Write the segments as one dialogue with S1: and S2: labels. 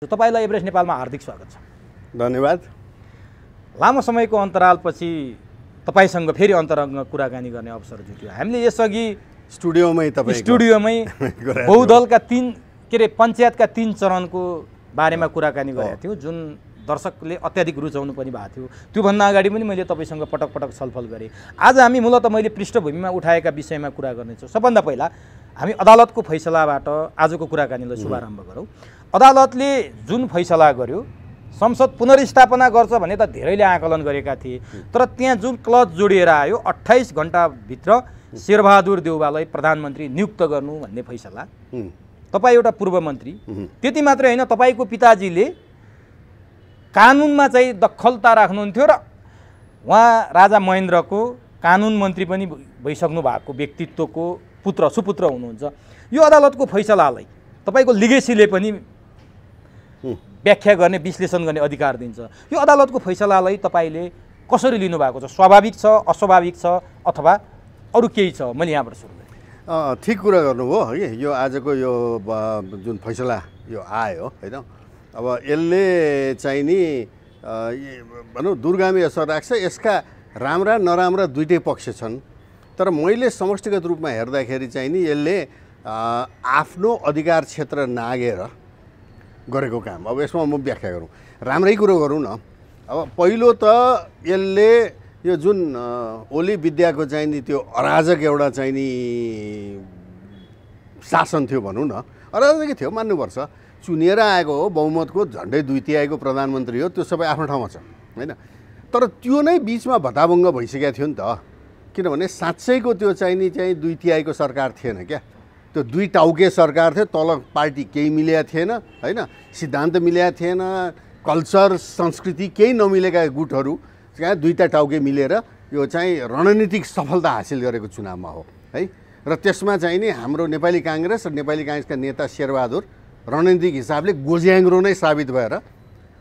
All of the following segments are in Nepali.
S1: तपाईलाई एभरेस्ट नेपालमा हार्दिक स्वागत छ।
S2: धन्यवाद।
S1: लामो समयको अन्तरालपछि तपाईसँग फेरि अन्तरङ्ग कुराकानी गर्ने अवसर जुट्यो। हामीले यसअघि
S2: स्टुडियोमै
S1: बहुदलका पञ्चायतका 3 चरणको बारेमा कुराकानी गरेका थियौँ, जुन दर्शकले अत्याधिक रुचाउनु पनि भएको थियो। त्योभन्दा अगाडि पनि मैले तपाईसँग पटक पटक छलफल गरेँ। आज हामी मूलतः मैले पृष्ठभूमिमा उठाएका विषयमा कुरा गर्नेछौँ। सबभन्दा पहिला हामी अदालतको फैसलाबाट आजको कुराकानीलाई शुभारम्भ गरौँ। अदालतले जुन फैसला गर्यो, संसद पुनर्स्थापना गर्छ भने त धेरैले आकलन गरेका थिए, तर त्यहाँ जुन क्लज जोडिएर आयो 28 घण्टाभित्र शेरबहादुर देउवालाई प्रधानमन्त्री नियुक्त गर्नु भन्ने फैसला। तपाईँ एउटा पूर्व मन्त्री, त्यति मात्रै होइन, तपाईँको पिताजीले कानुनमा चाहिँ दखलता राख्नुहुन्थ्यो र उहाँ राजा महेन्द्रको कानुन मन्त्री पनि भइसक्नु भएको व्यक्तित्वको सुपुत्र हुनुहुन्छ। यो अदालतको फैसलालाई तपाईँको लिगेसीले पनि व्याख्या गर्ने, विश्लेषण गर्ने अधिकार दिन्छ। यो अदालतको फैसलालाई तपाईँले कसरी लिनुभएको छ? स्वाभाविक छ, अस्वाभाविक छ, अथवा अरू केही छ? मैले यहाँबाट सुरु गरेँ।
S2: ठिक कुरा गर्नुभयो है। यो आजको यो जुन फैसला यो आयो होइन, अब यसले चाहिँ नि भनौँ दूरगामी असर राख्छ। यसका राम्रा नराम्रा दुईटै पक्ष छन्, तर मैले समष्टिगत रूपमा हेर्दाखेरि चाहिँ नि यसले आफ्नो अधिकार क्षेत्र नागेर गरेको काम। अब यसमा म व्याख्या गरौँ, राम्रै कुरो गरौँ न। अब पहिलो त यसले यो जुन ओली विद्याको चाहिँ नि त्यो अराजक एउटा चाहिँ नि शासन थियो भनौँ न, अराजकै थियो मान्नुपर्छ। चुनिएर आएको हो, बहुमतको झन्डै 2/3 प्रधानमन्त्री हो, त्यो सबै आफ्नो ठाउँमा छ होइन। तर त्यो नै बिचमा भत्ताभङ्ग भइसकेको थियो नि त, किनभने साँच्चैको त्यो चाहिँ 2/3 सरकार थिएन क्या। त्यो 2 टाउके सरकार थियो, तल पार्टी केही मिलेका थिएन होइन, सिद्धान्त मिलेका थिएन, कल्चर संस्कृति केही नमिलेका गुटहरू कहाँ 2टा टाउके मिलेर यो चाहिँ रणनीतिक सफलता हासिल गरेको चुनावमा हो है। र त्यसमा चाहिँ नि हाम्रो नेपाली काङ्ग्रेस र नेपाली काङ्ग्रेसका नेता शेरबहादुर रणनीतिक हिसाबले गोज्याङ्ग्रो नै साबित भएर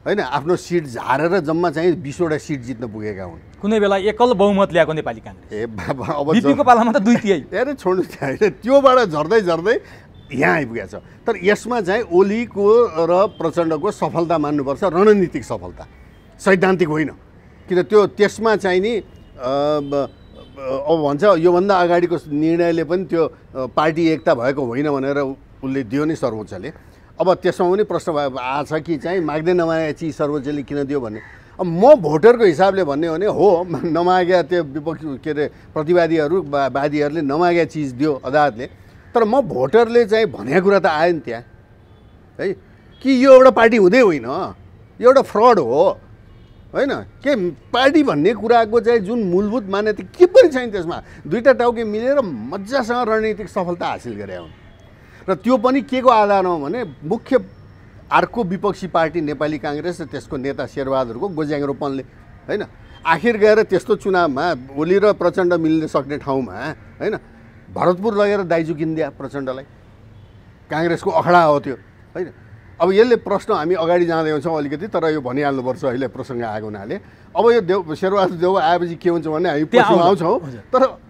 S2: होइन आफ्नो सिट झारेर जम्मा चाहिँ 20वटा सिट जित्न पुगेका हुन्।
S1: कुनै बेला एकल बहुमत ल्याएको नेपाली काङ्ग्रेस,
S2: ए बाबा, अब
S1: बीपीको पालामा त 2/3
S2: अरे छोड्नु चाहिँ त्योबाट झर्दै झर्दै यहाँ आइपुगेको छ। तर यसमा चाहिँ ओलीको र प्रचण्डको सफलता मान्नुपर्छ, रणनीतिक सफलता, सैद्धान्तिक होइन। किन त्यसमा चाहिँ नि अब भन्छ योभन्दा अगाडिको निर्णयले पनि त्यो पार्टी एकता भएको होइन भनेर उसले दियो नि सर्वोच्चले। अब त्यसमा पनि प्रश्न आछ कि चाहिँ माग्दै नमागेको चिज सर्वोच्चले किन दियो भन्ने। अब म भोटरको हिसाबले भन्ने हो भने हो, नमागेका त्यो विपक्षी प्रतिवादीहरू वादीहरूले नमागेका चिज दियो अदालतले, तर म भोटरले चाहिँ भनेको कुरा त आयो नि त्यहाँ है कि यो एउटा पार्टी हुँदै होइन, यो एउटा फ्रड हो होइन। के पार्टी भन्ने कुराको चाहिँ जुन मूलभूत मान्यता के पनि छैन त्यसमा। 2टा टाउके मिलेर मजासँग रणनीतिक सफलता हासिल गरे हुन्। र त्यो पनि के को आधारमा भने मुख्य अर्को विपक्षी पार्टी नेपाली काङ्ग्रेस र त्यसको नेता शेरबहादुरको गोज्याङ्ग्रोपनले होइन। आखिर गएर त्यस्तो चुनावमा ओली र प्रचण्ड मिल्न सक्ने ठाउँमा होइन भरतपुर लगेर दाइजो किनिदिया प्रचण्डलाई, काङ्ग्रेसको अखडा हो त्यो होइन। अब यसले प्रश्न हामी अगाडि जाँदै हुन्छौँ अलिकति, तर यो भनिहाल्नुपर्छ अहिले प्रसङ्ग आएको हुनाले। अब यो शेरबहादुर देउवा आएपछि के हुन्छ भने हामी पछि आउँछौँ, तर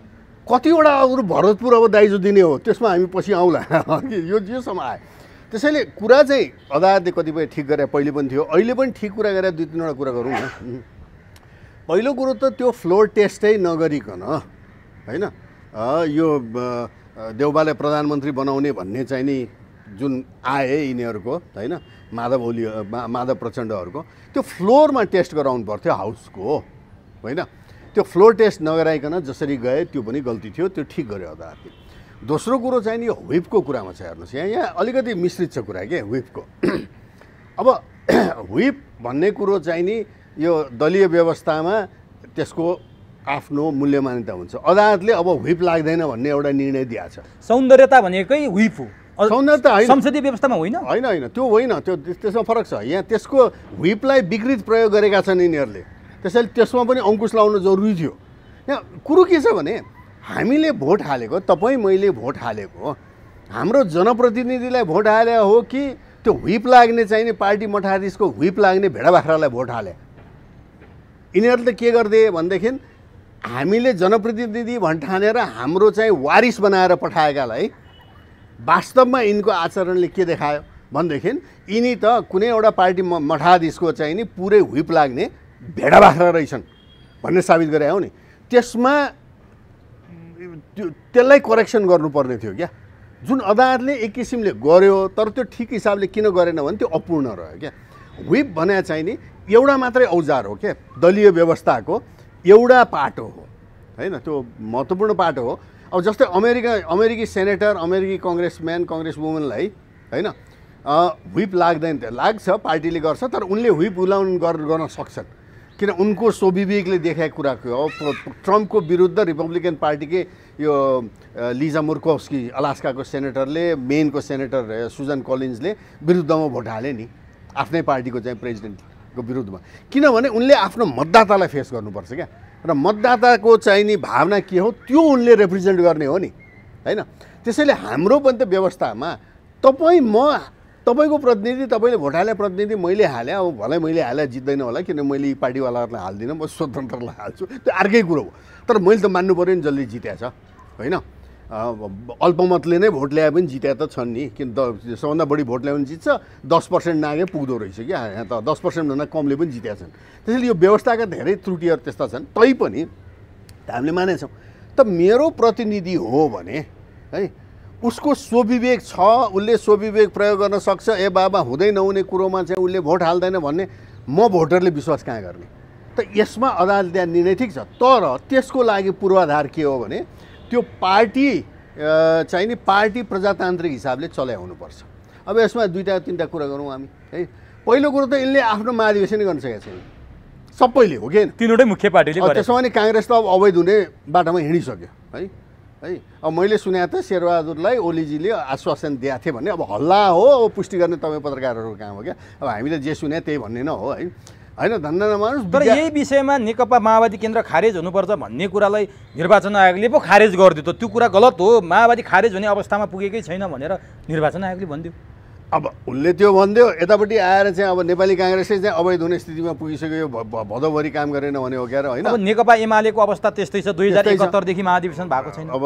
S2: कतिवटा अरू भरतपुर अब दाइजो दिने हो त्यसमा हामी पछि आउँला यो समय आयो। त्यसैले कुरा चाहिँ अदालतले कतिपय ठिक गरे, पहिले पनि थियो, अहिले पनि ठिक कुरा गरे। 2-3वटा कुरा गरौँ न। पहिलो कुरो त त्यो फ्लोर टेस्टै नगरिकन होइन यो देउवालाई प्रधानमन्त्री बनाउने भन्ने चाहिँ नि जुन आए यिनीहरूको होइन माधव प्रचण्डहरूको, त्यो फ्लोरमा टेस्ट गराउनु पर्थ्यो हाउसको होइन। त्यो फ्लोर टेस्ट नगराइकन जसरी गए त्यो पनि गल्ती थियो, त्यो ठिक गर्यो अदालतले। दोस्रो कुरो चाहिँ नि व्हिपको कुरामा छ, हेर्नुहोस् यहाँ अलिकति मिश्रित छ कुरा के व्हिपको। अब व्हिप भन्ने कुरो चाहिँ नि यो दलीय व्यवस्थामा त्यसको आफ्नो मूल्य मान्यता हुन्छ। अदालतले अब व्हिप लाग्दैन भन्ने एउटा निर्णय दिएको छ।
S1: सौन्दर्यता भनेकै व्हिप हो,
S2: सौन्दर्यता होइन,
S1: संसदीय व्यवस्थामा होइन
S2: होइन त्यो होइन, त्यो त्यसमा फरक छ। यहाँ त्यसको व्हिपलाई विकृत प्रयोग गरेका छन् यिनीहरूले, त्यसैले त्यसमा पनि अङ्कुश लाउनु जरुरी थियो। यहाँ कुरो के छ भने हामीले भोट हालेको, तपाईँ मैले भोट हालेको, हाम्रो जनप्रतिनिधिलाई भोट हाले हो कि त्यो व्हिप लाग्ने चाहिने पार्टी मठाधीशको व्हिप लाग्ने भेडा बाख्रालाई भोट हाले? यिनीहरूले के गर्दे भनेदेखि हामीले जनप्रतिनिधि भन्ठानेर हाम्रो चाहिँ वारिस बनाएर पठाएकालाई वास्तवमा यिनको आचरणले के देखायो भनेदेखि यिनी त कुनै एउटा पार्टी मठाधीशको चाहिँ नि पुरै हुइप लाग्ने भेडा बाख्रा रहेछन् भन्ने साबित गरे हो नि। त्यसमा त्यसलाई करेक्सन गर्नुपर्ने थियो क्या। जुन अदालतले एक किसिमले गर्यो तर त्यो ठिक हिसाबले किन गरेन भने त्यो अपूर्ण रह्यो क्या। हुइप भने चाहिँ नि एउटा मात्रै औजार हो क्या, दलीय व्यवस्थाको एउटा पाटो हो होइन, त्यो महत्त्वपूर्ण पाटो हो। अब जस्तै अमेरिकी सेनेटर, अमेरिकी कङ्ग्रेसम्यान, कङ्ग्रेस वुमनलाई होइन हुइप लाग्दैन, लाग्छ पार्टीले गर्छ, तर उनले हुइप उलाउन गर्न सक्छन् किन उनको स्वविवेकले देखाएको कुराको हो। ट्रम्पको विरुद्ध रिपब्लिकन पार्टीकै यो लिजा मुर्कोव्स्की अलास्काको सेनेटरले, मेनको सेनेटर सुजन कलिन्सले विरुद्धमा भोट हाले नि आफ्नै पार्टीको चाहिँ प्रेसिडेन्टको विरुद्धमा, किनभने उनले आफ्नो मतदातालाई फेस गर्नुपर्छ क्या। र मतदाताको चाहिँ नि भावना के हो त्यो उनले रिप्रेजेन्ट गर्ने हो नि होइन। त्यसैले हाम्रो पनि त व्यवस्थामा तपाईँको प्रतिनिधि, तपाईँले भोट हाले प्रतिनिधि मैले हालेँ, अब भलै मैले हाले जित्दैन होला किन मैले यी पार्टीवालाहरूलाई हाल्दिनँ, म स्वतन्त्रलाई हाल्छु, त्यो अर्कै कुरो हो। तर मैले त मान्नु पऱ्यो नि जसले जित्या छ होइन। अल्पमतले नै भोट ल्याए पनि जित्या त छन् नि, किन सबभन्दा बढी भोट ल्यायो भने जित्छ, 10% नागे पुग्दो रहेछ क्या। यहाँ त 10%भन्दा कमले पनि जित्या छन्। त्यसैले यो व्यवस्थाका धेरै त्रुटिहरू त्यस्ता छन्, तैपनि हामीले मानेछौँ। त मेरो प्रतिनिधि हो भने है उसको स्वविवेक छ, उसले स्वविवेक प्रयोग गर्न सक्छ, ए बाबा हुँदै नहुने कुरोमा चाहिँ उसले भोट हाल्दैन भन्ने म भोटरले विश्वास कहाँ गर्ने त। यसमा अदालतले निर्णय ठिक छ, तर त्यसको लागि पूर्वाधार के हो भने त्यो पार्टी चाहिँ नि पार्टी प्रजातान्त्रिक हिसाबले चलाउनुपर्छ। अब यसमा दुईवटा तिनवटा कुरा गरौँ हामी है। पहिलो कुरो त यिनले आफ्नो महाधिवेशन गर्न सकेको छैन, सबैले हो कि
S1: तीनवटै मुख्य पार्टीले।
S2: त्यसो भने काङ्ग्रेस त अब अवैध हुने बाटोमा हिँडिसक्यो है। अब मैले सुने त शेरबहादुरलाई ओलीजीले आश्वासन दिएको थिएँ भन्ने, अब हल्ला हो, अब पुष्टि गर्ने तपाईँ पत्रकारहरूको काम हो क्या। अब हामीले जे सुने त्यही भन्ने न हो है होइन, धन्दा नमानुस्।
S1: तर यही विषयमा नेकपा माओवादी केन्द्र खारेज हुनुपर्छ भन्ने कुरालाई निर्वाचन आयोगले पो खारेज गरिदियो। त्यो कुरा गलत हो, माओवादी खारेज हुने अवस्थामा पुगेकै छैन भनेर निर्वाचन आयोगले भनिदियो।
S2: अब उनले त्यो भनिदियो, यतापट्टि आएर चाहिँ अब नेपाली काङ्ग्रेसले चाहिँ अवैध हुने स्थितिमा पुगिसक्यो, भदौभरि काम गरेन भने हो क्या होइन।
S1: अब नेकपा एमालेको अवस्था त्यस्तै छ, 2071 देखि महाधिवेशन भएको छैन।
S2: अब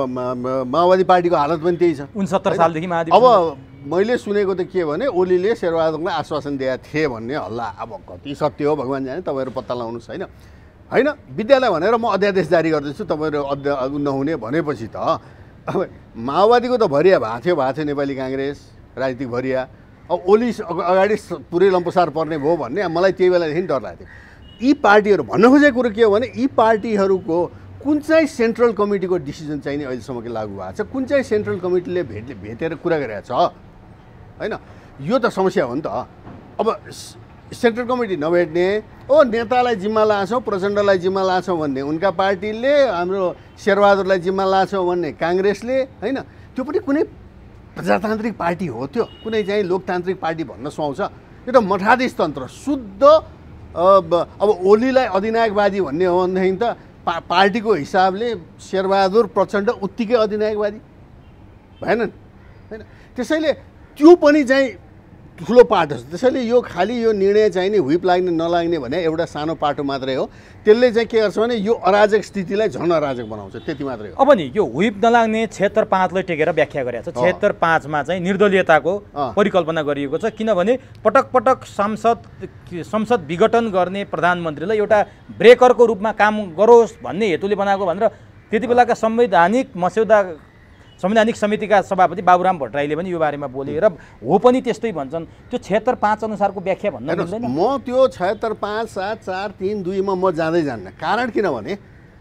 S2: माओवादी पार्टीको हालत पनि त्यही छ,
S1: 69 सालदेखि महाधिवेशन।
S2: अब मैले सुनेको त के भने ओलीले शेरबहादुरलाई आश्वासन दिएको थिए भन्ने हल्ला, अब कति सत्य हो भगवान् जाने, तपाईँहरू पत्ता लगाउनुहोस् होइन। होइन विद्यालय भनेर म अध्यादेश जारी गर्दैछु, तपाईँहरू नहुने भनेपछि त अब माओवादीको त भरिया भएको थियो नेपाली काङ्ग्रेस राजनीतिक भरिया। अब ओली अगाडि पुरै लम्पसार पर्ने भयो भन्ने मलाई त्यही बेलादेखि डर लाग्थ्यो। यी पार्टीहरू भन्न खोजेको कुरो के हो भने यी पार्टीहरूको कुन चाहिँ सेन्ट्रल कमिटीको डिसिजन चाहिँ नि अहिलेसम्म के लागू भएको छ, कुन चाहिँ सेन्ट्रल कमिटीले भेटेर कुरा गरेको छ होइन, यो त समस्या हो नि त। अब सेन्ट्रल कमिटी नभेट्ने, ओ नेतालाई जिम्मा लाछौँ, प्रचण्डलाई जिम्मा लाछौँ भन्ने उनका पार्टीले, हाम्रो शेरबहादुरलाई जिम्मा लाछौँ भन्ने काङ्ग्रेसले होइन। त्यो पनि कुनै प्रजातान्त्रिक पार्टी हो, त्यो कुनै चाहिँ लोकतान्त्रिक पार्टी भन्न सुहाउँछ? यो त मठाधीश तन्त्र शुद्ध। अब ओलीलाई अधिनायकवादी भन्ने हो भनेदेखि त पार्टीको हिसाबले शेरबहादुर प्रचण्ड उत्तिकै अधिनायकवादी भएनन् होइन। त्यसैले त्यो पनि चाहिँ ठुलो पाटो छ। त्यसैले यो खालि यो निर्णय चाहिँ नि हुइप लाग्ने नलाग्ने भने एउटा सानो पाटो मात्रै हो, त्यसले चाहिँ के गर्छ भने यो अराजक स्थितिलाई झन् अराजक बनाउँछ, त्यति मात्रै हो।
S1: अब नि यो हुइप नलाग्ने 76(5) टेकेर व्याख्या गरेको छ। 76(5) मा चाहिँ निर्दलीयताको परिकल्पना गरिएको छ, किनभने पटक पटक संसद विघटन गर्ने प्रधानमन्त्रीलाई एउटा ब्रेकरको रूपमा काम गरोस् भन्ने हेतुले बनाएको भनेर त्यति बेलाका संवैधानिक समितिका सभापति बाबुराम भट्टराईले पनि यो बारेमा बोले र हो पनि त्यस्तै भन्छन्। त्यो 76(5) अनुसारको व्याख्या भन्न मिल्दैन।
S2: म त्यो 76(5), 7, 4, 3, 2 मा म जाँदै जान्न। कारण किनभने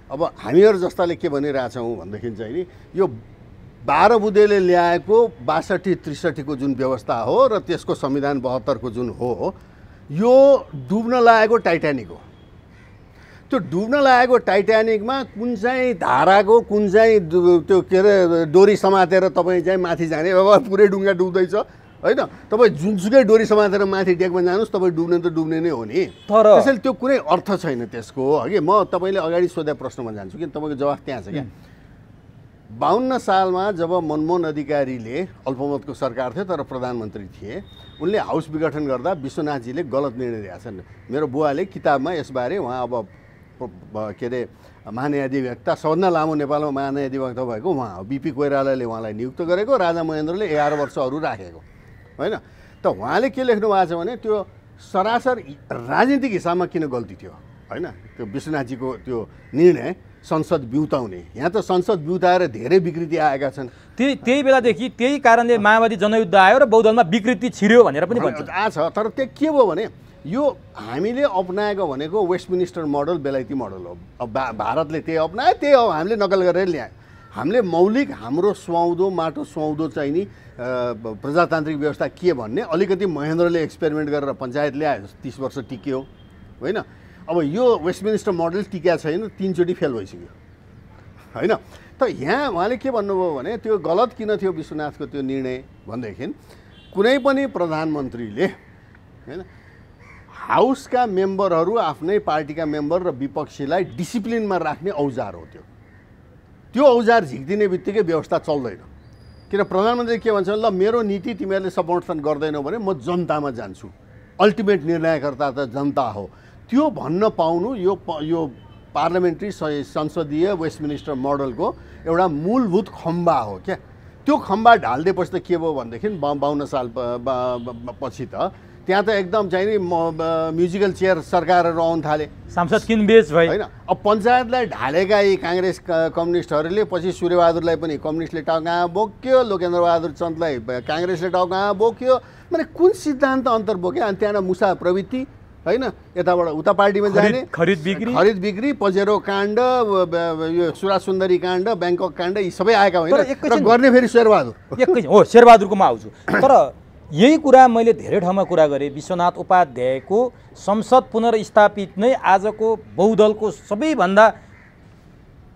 S2: अब हामीहरू जस्ताले के भनिरहेछौँ भनेदेखि चाहिँ नि यो 12 बुँदेले ल्याएको 62-63 को जुन व्यवस्था हो र त्यसको संविधान 72 को जुन हो, यो डुब्न लागेको टाइटानिक हो। त्यो डुब्न लागेको टाइटानिकमा कुन चाहिँ धाराको कुन चाहिँ त्यो के अरे डोरी समातेर तपाईँ चाहिँ माथि जाने, अब पुरै डुङ्गा डुब्दैछ होइन, तपाईँ जुनसुकै डोरी समातेर माथि डेकमा जानुहोस्, तपाईँ डुब्ने त डुब्ने नै हो नि। त्यसैले त्यो कुनै अर्थ छैन त्यसको हगि। म तपाईँले अगाडि सोधेको प्रश्नमा जान्छु कि तपाईँको जवाफ त्यहाँ छ क्या। 52 सालमा जब मनमोहन अधिकारीले अल्पमतको सरकार थियो तर प्रधानमन्त्री थिए, उनले हाउस विघटन गर्दा विश्वनाथजीले गलत निर्णय दिएका छन्। मेरो बुवाले किताबमा यसबारे, उहाँ अब के अरे महान्यायाधिवक्ता, सबभन्दा लामो नेपालमा महान्यायाधिवक्ता भएको उहाँ हो, बिपी कोइरालाले उहाँलाई नियुक्त गरेको, राजा महेन्द्रले 11 वर्ष अरू राखेको होइन। त उहाँले के लेख्नु भएको छ भने त्यो सरासर राजनीतिक हिसाबमा किन गल्ती थियो होइन त्यो विश्वनाथजीको त्यो निर्णय संसद बिउताउने यहाँ त संसद बिउताएर धेरै विकृति आएका छन्
S1: त्यही बेलादेखि त्यही कारणले माओवादी जनयुद्ध आयो र बहुदलमा विकृति छिर्यो भनेर पनि भन्छ
S2: आछ तर त्यो के भयो भने यो हामीले अपनाएको भनेको वेस्टमिनिस्टर मोडल बेलायती मोडल हो अब भारतले त्यही अपनायो त्यही हो हामीले नकल गरेर ल्यायो हामीले मौलिक हाम्रो सुहाउँदो माटो सुहाउँदो चाहिँ नि प्रजातान्त्रिक व्यवस्था के भन्ने अलिकति महेन्द्रले एक्सपेरिमेन्ट गरेर पञ्चायत ल्यायो 30 वर्ष टिक्यो होइन अब यो वेस्टमिनिस्टर मोडल टिका छैन 3 चोटि फेल भइसक्यो होइन त यहाँ उहाँले के भन्नुभयो भने त्यो गलत किन थियो विश्वनाथको त्यो निर्णय भनेदेखि कुनै पनि प्रधानमन्त्रीले होइन हाउसका मेम्बरहरू आफ्नै पार्टीका मेम्बर र विपक्षीलाई डिसिप्लिनमा राख्ने औजार हो त्यो औजार झिक्दिने बित्तिकै व्यवस्था चल्दैन किन प्रधानमन्त्री के भन्छ ल मेरो नीति तिमीहरूले समर्थन गर्दैनौ भने म जनतामा जान्छु अल्टिमेट निर्णयकर्ता त जनता हो त्यो भन्न पाउनु यो पार्लियामेन्ट्री संसदीय वेस्टमिनिस्टर मोडलको एउटा मूलभूत खम्बा हो क्या त्यो खम्बा ढाल्दिएपछि त के भयो भनेदेखि 52 साल पछि त त्यहाँ त एकदम चाहिँ नि म्युजिकल चेयर सरकारहरू आउन थाले
S1: सांसद किनबेच भए
S2: होइन अब पञ्चायतलाई ढालेका यी काङ्ग्रेस कम्युनिस्टहरूले पछि सूर्यबहादुरलाई पनि कम्युनिस्टले टाउका बोक्यो लोकेन्द्रबहादुर चन्दलाई काङ्ग्रेसले टाउका बोक्यो माने कुन सिद्धान्त अन्तर बोक्यो अनि त्यहाँ मुसा प्रवृत्ति होइन यताबाट उता पार्टीमा जाने
S1: खरिद
S2: बिक्री पजेरो काण्ड यो सुराज सुन्दरी काण्ड ब्याङ्कक काण्ड यी सबै आएका होइन र गर्ने फेरि शेरबहादुर
S1: हो शेरबहादुरकोमा आउँछु तर यही कुरा मैले धेरै ठाउँमा कुरा गरेँ विश्वनाथ उपाध्यायको संसद पुनर्स्थापित नै आजको बहुदलको सबैभन्दा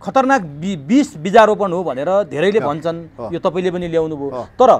S1: खतरनाक विष बीजारोपण हो भनेर धेरैले भन्छन् यो तपाईँले पनि ल्याउनु भयो तर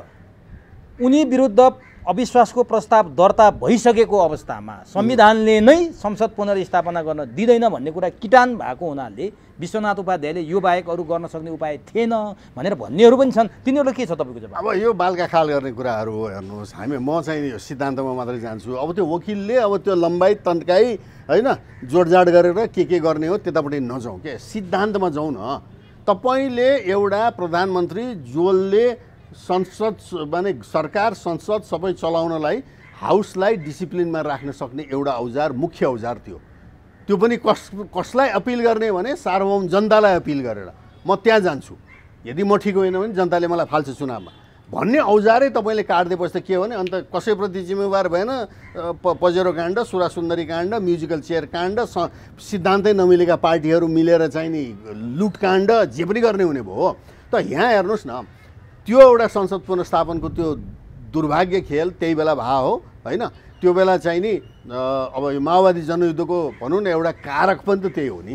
S1: उनी विरुद्ध अविश्वासको प्रस्ताव दर्ता भइसकेको अवस्थामा संविधानले नै संसद पुनर्स्थापना गर्न दिँदैन भन्ने कुरा किटान भएको हुनाले विश्वनाथ उपाध्यायले यो बाहेक अरू गर्न सक्ने उपाय थिएन भनेर भन्नेहरू पनि छन् तिनीहरूलाई के छ तपाईँको जवाब
S2: अब यो बालका खाल गर्ने कुराहरू हो हेर्नुहोस् म चाहिँ यो सिद्धान्तमा मात्रै जान्छु अब त्यो वकिलले अब त्यो लम्बाइ तन्काई होइन जोडजाड गरेर के गर्ने हो त्यतापट्टि नजाउँ के सिद्धान्तमा जाउँ न तपाईँले एउटा प्रधानमन्त्री जसले संसद माने सरकार संसद सबै चलाउनलाई हाउसलाई डिसिप्लिनमा राख्न सक्ने एउटा औजार मुख्य औजार त्यो पनि कसलाई अपिल गर्ने भने सार्वभौम जनतालाई अपिल गरेर म त्यहाँ जान्छु यदि म ठिक होइन भने जनताले मलाई फाल्छ चुनावमा भन्ने औजारै तपाईँले काट्दिएपछि त के हो भने अन्त कसैप्रति जिम्मेवार भएन पजेरो काण्ड सुरा सुन्दरी काण्ड म्युजिकल चेयर काण्ड सिद्धान्तै नमिलेका पार्टीहरू मिलेर चाहिँ नि लुटकाण्ड जे पनि गर्ने हुने भयो त यहाँ हेर्नुहोस् न त्यो एउटा संसद पुनर्स्थापनको त्यो दुर्भाग्य खेल त्यही बेला भा हो होइन त्यो बेला चाहिँ नि अब यो माओवादी जनयुद्धको भनौँ न एउटा कारक पनि त त्यही हो नि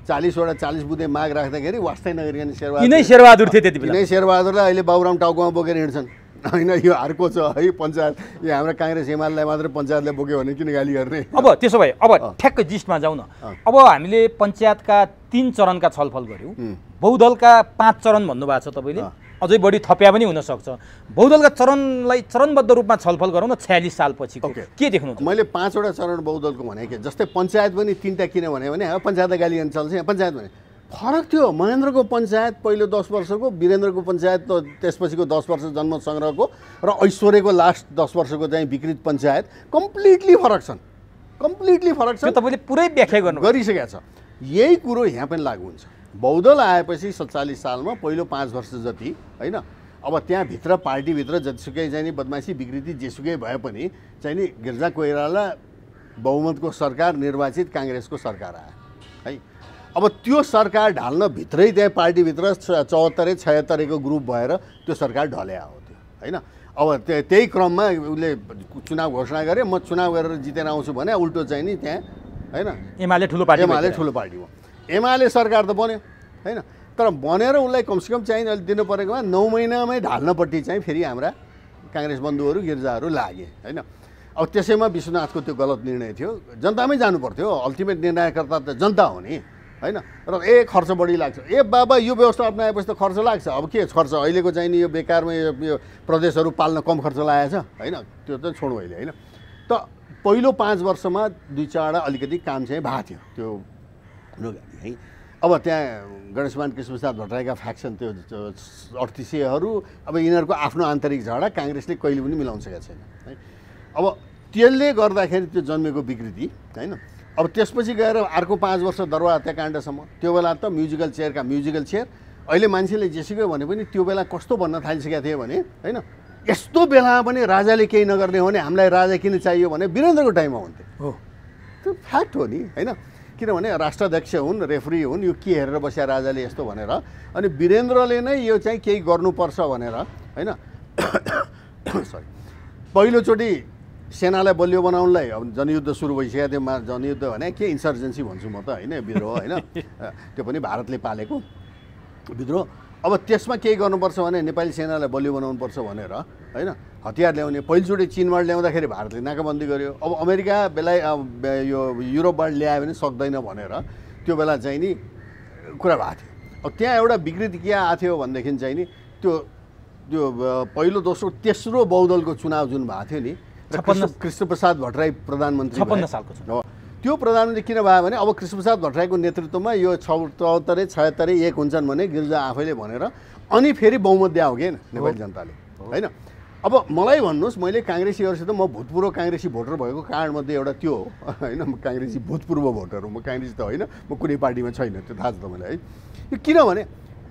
S2: 40 बुँदे माग राख्दाखेरि वास्तै नगरिकन
S1: शेरबहादुर थिए त्यति बेला
S2: शेरबहादुरलाई अहिले बाबुराम टाउकोमा बोकेर हिँड्छन् होइन यो अर्को छ है पञ्चायत यो हाम्रो काङ्ग्रेस एमालेलाई मात्रै पञ्चायतले बोक्यो भने किन गाली गर्ने
S1: अब त्यसो भए अब ठ्याक्क जिस्टमा जाउँ न अब हामीले पञ्चायतका 3 चरणका छलफल गर्यौँ बहुदलका 5 चरण भन्नुभएको छ तपाईँले अझै बढी थप्या पनि हुनसक्छ बहुदलका चरणलाई चरणबद्ध रूपमा छलफल गरौँ न 46 सालपछि के देख्नु
S2: मैले 5 वटा चरण बहुदलको भने के जस्तै पञ्चायत पनि 3टा किन भने पञ्चायतलाई गाली गर्न चल्छ यहाँ पञ्चायत भने फरक थियो महेन्द्रको पञ्चायत पहिलो 10 वर्षको वीरेन्द्रको पञ्चायत त त्यसपछिको 10 वर्ष जनमत सङ्ग्रहको र ऐश्वर्यको लास्ट 10 वर्षको चाहिँ विकृत पञ्चायत कम्प्लिटली फरक छन्
S1: तपाईँले पुरै व्याख्या
S2: गरिसकेका छ यही कुरो यहाँ पनि लागू हुन्छ बहुदल आएपछि 47 सालमा पहिलो 5 वर्ष जति होइन अब त्यहाँभित्र पार्टीभित्र जतिसुकै चाहिँ नि बदमासी विकृति जेसुकै भए पनि चाहिँ नि गिर्जा कोइराला बहुमतको सरकार निर्वाचित काङ्ग्रेसको सरकार आयो है अब त्यो सरकार ढाल्न भित्रै त्यहाँ पार्टीभित्र 74 को ग्रुप भएर त्यो सरकार ढल्या हो त्यो होइन अब त्यही क्रममा उसले चुनाव घोषणा गरे म चुनाव गरेर जितेर आउँछु भने उल्टो चाहिँ नि त्यहाँ होइन
S1: एमाले ठुलो
S2: पार्टी हो एमाले सरकार त बन्यो होइन तर बनेर उसलाई कमसेकम चाहिँ अहिले दिनु परेकोमा 9 महिनामै ढाल्नपट्टि चाहिँ फेरि हाम्रा काङ्ग्रेस बन्धुहरू गिर्जाहरू लागे होइन अब त्यसैमा विश्वनाथको त्यो गलत निर्णय थियो जनतामै जानु पर्थ्यो अल्टिमेट निर्णयकर्ता त जनता हो नि होइन र खर्च बढी लाग्छ बाबा यो व्यवस्था अपनाएपछि त खर्च लाग्छ अब के खर्च अहिलेको चाहिँ नि यो बेकारमा यो प्रदेशहरू पाल्न कम खर्च लागेछ होइन त्यो त छोड्नु अहिले होइन त पहिलो 5 वर्षमा 2-4 अलिकति काम चाहिँ भएको थियो त्यो है अब त्यहाँ गणेशमान कृष्णप्रसाद भट्टराईका फ्याक्सन त्यो 3800हरू अब यिनीहरूको आफ्नो आन्तरिक झगडा काङ्ग्रेसले कहिले पनि मिलाउन सकेको छैन है। अब त्यसले गर्दाखेरि त्यो जन्मेको विकृति होइन। अब त्यसपछि गएर अर्को 5 वर्ष दरबार हत्याकाण्डसम्म, त्यो बेला त म्युजिकल चेयर। अहिले मान्छेले जेसुकै भने पनि त्यो बेला कस्तो भन्न थालिसकेका थिए भने होइन, यस्तो बेला पनि राजाले केही नगर्ने हो भने हामीलाई राजा किन चाहियो भने वीरेन्द्रको टाइममा हुन्थ्यो हो। त्यो फ्याक्ट हो नि होइन, किनभने राष्ट्राध्यक्ष हुन्, रेफ्री हुन्, यो के हेरेर बस्या राजाले यस्तो भनेर, अनि वीरेन्द्रले नै यो चाहिँ केही गर्नुपर्छ भनेर होइन। सरी, पहिलोचोटि सेनालाई बलियो बनाउनलाई अब जनयुद्ध सुरु भइसकेको थियो। जनयुद्ध भने के इन्सर्जेन्सी भन्छु म त होइन, विद्रोह होइन, त्यो पनि भारतले पालेको विद्रोह। अब त्यसमा केही गर्नुपर्छ भने नेपाली सेनालाई बलियो बनाउनुपर्छ भनेर होइन हतियार ल्याउने, पहिलोचोटि चीनबाट ल्याउँदाखेरि भारतले नाकाबन्दी गर्यो। अब अमेरिका यो युरोपबाट ल्यायो भने सक्दैन भनेर त्यो बेला चाहिँ नि कुरा भएको थियो। अब त्यहाँ एउटा विकृति के आएको थियो भनेदेखि चाहिँ नि त्यो पहिलो दोस्रो तेस्रो बहुदलको चुनाव जुन भएको थियो नि, कृष्णप्रसाद भट्टराई प्रधानमन्त्री
S1: 56 सालको
S2: हो। त्यो प्रधानमन्त्री किन भयो भने अब कृष्णप्रसाद भट्टराईको नेतृत्वमा यो 74, 76 एक हुन्छन् भने गिर्जा आफैले भनेर अनि फेरि बहुमत दिएको के नेपाली जनताले होइन। अब मलाई भन्नुहोस्, मैले काङ्ग्रेसीहरूसित म भूतपूर्व काङ्ग्रेसी भोटर भएको कारणमध्ये एउटा त्यो हो होइन। म काङ्ग्रेसी भूतपूर्व भोटर हो, म काङ्ग्रेसी त होइन, म कुनै पार्टीमा छैन, त्यो थाहा छ तपाईँलाई है। यो किनभने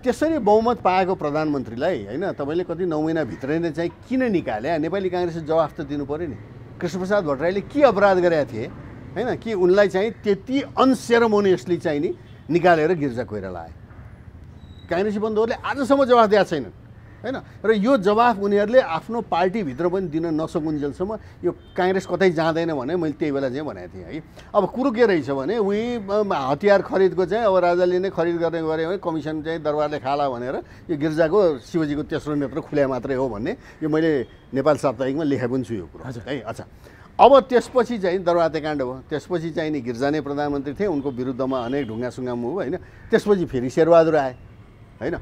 S2: त्यसरी बहुमत पाएको प्रधानमन्त्रीलाई होइन तपाईँले कति 9 महिनाभित्रै नै चाहिँ किन निकाले? नेपाली काङ्ग्रेसले जवाफ त दिनु पऱ्यो नि। कृष्णप्रसाद भट्टराईले के अपराध गरेका थिए होइन कि उनलाई चाहिँ त्यति अनसेरेमोनियसली चाहिँ नि निकालेर गिर्जा कोइराला आए? काङ्ग्रेसी बन्धुहरूले आजसम्म जवाफ दिएको छैनन् होइन। र यो जवाफ उनीहरूले आफ्नो पार्टीभित्र पनि दिन नसकुन्जेलसम्म यो काङ्ग्रेस कतै जाँदैन भने मैले त्यही बेला चाहिँ भनेको थिएँ है। अब कुरो के रहेछ भने उही हतियार खरिदको चाहिँ अब राजाले नै खरिद गर्ने गऱ्यो भने कमिसन चाहिँ दरबारले खाला भनेर यो गिर्जाको शिवजीको तेस्रो नेत्र खुल्या मात्रै हो भन्ने यो मैले नेपाल साप्ताहिकमा लेखेको पनि छु यो कुरो है। अच्छा, अब त्यसपछि चाहिँ दरबार हत्याकाण्ड भयो, त्यसपछि चाहिँ नि गिर्जा नै प्रधानमन्त्री थिए, उनको विरुद्धमा अनेक ढुङ्गासुङ्गा मुभ होइन। त्यसपछि फेरि शेरबहादुर आए होइन।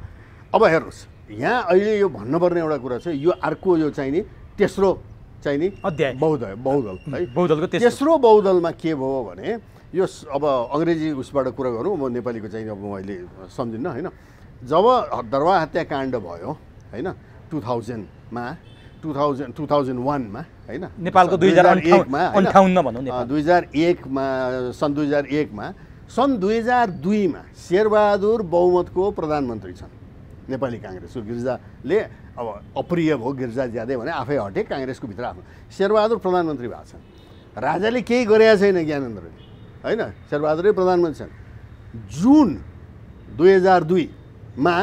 S2: अब हेर्नुहोस्, यहाँ अहिले यो भन्नुपर्ने एउटा कुरा छ, यो अर्को यो चाहिँ नि तेस्रो चाहिँ नि
S1: अध्याय बहुदल
S2: है।
S1: बहुदलको
S2: तेस्रो बहुदलमा के भयो भने यो अब अङ्ग्रेजी उसबाट कुरा गरौँ, म नेपालीको चाहिँ अब म अहिले सम्झिन्न होइन। जब दरबार हत्याकाण्ड भयो होइन 2001मा होइन,
S1: नेपालको 2001मा भनौँ,
S2: 2001मा सन् 2001मा, सन् 2002मा शेरबहादुर बहुमतको प्रधानमन्त्री छन् नेपाली काङ्ग्रेसको। गिर्जाले अब अप्रिय भयो, गिर्जा ज्यादै भने आफै हटे, काङ्ग्रेसको भित्र आफ्नो शेरबहादुर प्रधानमन्त्री भएको छन्। राजाले केही गरेका छैन ज्ञानेन्द्रले होइन, शेरबहादुरै प्रधानमन्त्री छन्। जुन 2002मा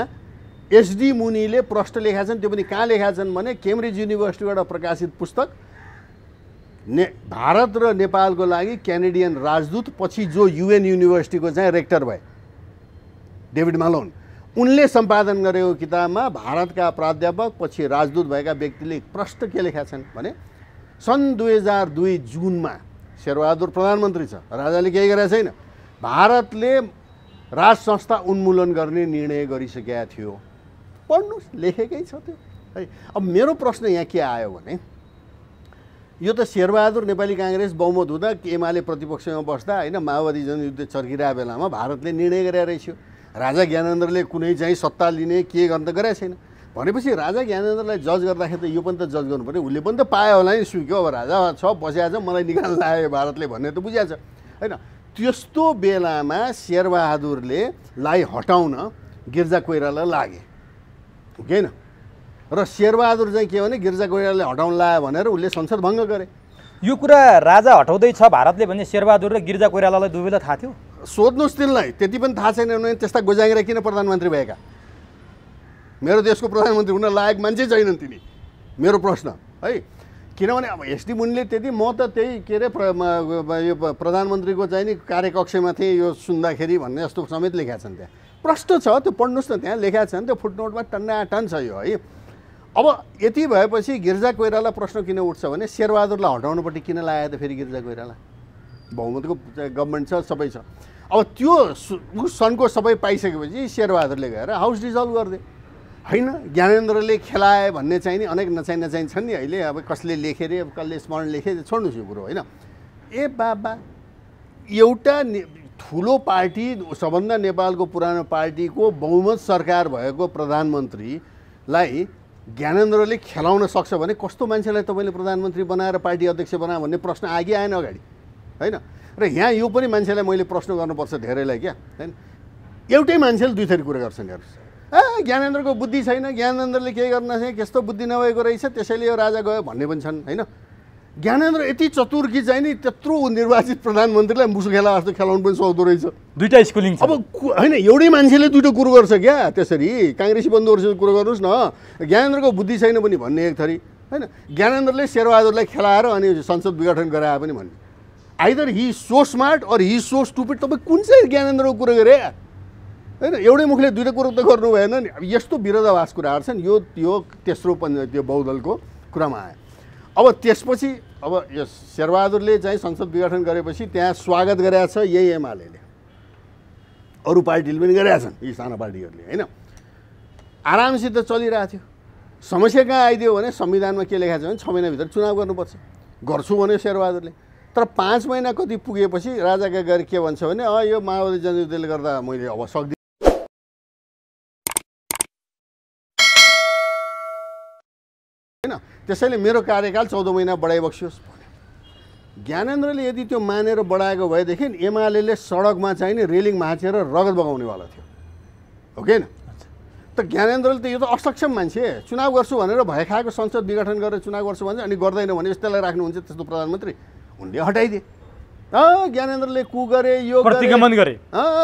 S2: एसडी मुनिले प्रश्न लेखा छन्, त्यो पनि कहाँ लेखा छन् भने केम्ब्रिज युनिभर्सिटीबाट प्रकाशित पुस्तक भारत र नेपालको लागि क्यानेडियन राजदूत, पछि जो युएन युनिभर्सिटीको चाहिँ रेक्टर भए डेभिड मालोन, उनले सम्पादन गरेको किताबमा भारतका प्राध्यापक पछि राजदूत भएका व्यक्तिले प्रश्न के लेखा छन् भने सन् 2002 जुनमा शेरबहादुर प्रधानमन्त्री छ, राजाले केही गरेको छैन, भारतले राज संस्था उन्मूलन गर्ने निर्णय गरिसकेका थियो। पढ्नुहोस्, लेखेकै छ त्यो है। अब मेरो प्रश्न यहाँ के आयो भने यो त शेरबहादुर नेपाली काङ्ग्रेस बहुमत हुँदा एमाले प्रतिपक्षमा बस्दा होइन माओवादी जनयुद्ध चर्किरहेको बेलामा भारतले निर्णय गरेर रहेछ, राजा ज्ञानेन्द्रले कुनै चाहिँ सत्ता लिने के गर्न त गरेको छैन भनेपछि राजा ज्ञानेन्द्रलाई जज गर्दाखेरि त यो पनि त जज गर्नु पऱ्यो। उसले पनि त पायो होला नि सुक्यो, अब राजा छ बसिया छ, मलाई निकाल्न आयो भारतले भन्ने त बुझिया छ होइन। त्यस्तो बेलामा शेरबहादुरले लाई हटाउन गिर्जा कोइराला लागे होइन, र शेरबहादुर चाहिँ के भने गिर्जा कोइरालाले हटाउन लायो भनेर उसले संसद भङ्ग गरे।
S1: यो कुरा राजा हटाउँदैछ भारतले भन्ने शेरबहादुर र गिर्जा कोइरालालाई दुवैलाई थाहा थियो?
S2: सोध्नुहोस् तिनलाई, त्यति पनि थाहा छैन भने त्यस्ता गोजाङ्गिरा किन प्रधानमन्त्री भएका? मेरो देशको प्रधानमन्त्री हुन लायक मान्छे छैनन् तिनी, मेरो प्रश्न है। किनभने अब एसडी मुनिले त्यति, म त त्यही के अरे यो प्रधानमन्त्रीको चाहिँ नि कार्यकक्षमा थिएँ यो सुन्दाखेरि भन्ने जस्तो समेत लेखा छन् त्यहाँ। प्रश्न छ त्यो पढ्नुहोस् न, त्यहाँ लेखा छन्, त्यो फुटनोटमा टन्नाटन छ यो है। अब यति भएपछि गिर्जा कोइराला प्रश्न किन उठ्छ भने शेरबहादुरलाई हटाउनुपट्टि किन लाग्यो त फेरि गिर्जा कोइराला? बहुमतको गभर्मेन्ट छ, सबै छ। अब त्यो सनको सबै पाइसकेपछि शेरबहादुरले गएर हाउस डिजल्भ गरिदिए होइन। ज्ञानेन्द्रले खेलाए भन्ने चाहिँ नि अनेक नचाहिँ छन् नि अहिले, अब कसले लेखे रे, अब कसले स्मरण लेखे, छोड्नुहोस् यो कुरो होइन। ए बाबा, एउटा ठुलो पार्टी सबभन्दा नेपालको पुरानो पार्टीको बहुमत सरकार भएको प्रधानमन्त्रीलाई ज्ञानेन्द्रले खेलाउन सक्छ भने कस्तो मान्छेलाई तपाईँले प्रधानमन्त्री बनाएर पार्टी अध्यक्ष बनायो भन्ने प्रश्न आगि आएन अगाडि होइन। र यहाँ यो पनि मान्छेलाई मैले प्रश्न गर्नुपर्छ धेरैलाई क्या होइन। एउटै मान्छेले दुई थरी कुरा गर्छन् हेर्नुहोस्, ज्ञानेन्द्रको बुद्धि छैन, ज्ञानेन्द्रले के गर्न चाहिँ त्यस्तो बुद्धि नभएको रहेछ त्यसैले यो राजा गयो भन्ने पनि छन् होइन। ज्ञानेन्द्र यति चतुर कि चाहिँ नि त्यत्रो निर्वाचित प्रधानमन्त्रीलाई मुसु खेला जस्तो खेलाउनु पनि सक्दो रहेछ।
S1: दुईटा स्कुलिङ
S2: अब होइन, एउटै मान्छेले दुईवटा कुरो गर्छ क्या त्यसरी। काङ्ग्रेसी बन्धुहरूसँग कुरो गर्नुहोस् न, ज्ञानेन्द्रको बुद्धि छैन पनि भन्ने एक थरी होइन। ज्ञानेन्द्रले शेरबहादुरलाई खेलाएर अनि संसद विघटन गराए पनि भन्ने। Either he so smart or he so stupid. तपाईँ कुन चाहिँ ज्ञानेन्द्रको कुरो गरे होइन। एउटै मुखले दुईवटा कुरो त गर्नु भएन नि। अब यस्तो विरोधाभास कुराहरू छन्। यो तेस्रो त्यो बहुदलको कुरामा आयो। अब त्यसपछि अब यो शेरबहादुरले चाहिँ संसद विघटन गरेपछि त्यहाँ स्वागत गरेका छ यही एमाले, अरू पार्टीले पनि गरेका छन् यी साना पार्टीहरूले होइन। आरामसित चलिरहेको थियो। समस्या कहाँ आइदियो भने संविधानमा के लेखाएको छ भने 6 महिनाभित्र चुनाव गर्नुपर्छ। गर्छु भन्यो शेरबहादुरले। तर 5 महिना कति पुगेपछि राजाका गएर के भन्छ भने यो माओवादी जनयुद्धले गर्दा मैले अब सक्दिनँ होइन, त्यसैले मेरो कार्यकाल 14 महिना बढाइ बक्सियोस् भन्यो। ज्ञानेन्द्रले यदि त्यो मानेर बढाएको भएदेखि एमाले सडकमा चाहिँ नि रेलिङ भाँचेर रगत बगाउनेवाला थियो हो कि होइन। त ज्ञानेन्द्रले त यो त असक्षम मान्छे, चुनाव गर्छु भनेर भए खाएको संसद विघटन गरेर चुनाव गर्छु भन्छ अनि गर्दैन भने त्यसलाई राख्नुहुन्छ त्यस्तो प्रधानमन्त्री, उनले हटाइदिए। ज्ञानेन्द्रले कु गरे यो
S1: प्रतिगमन गरे,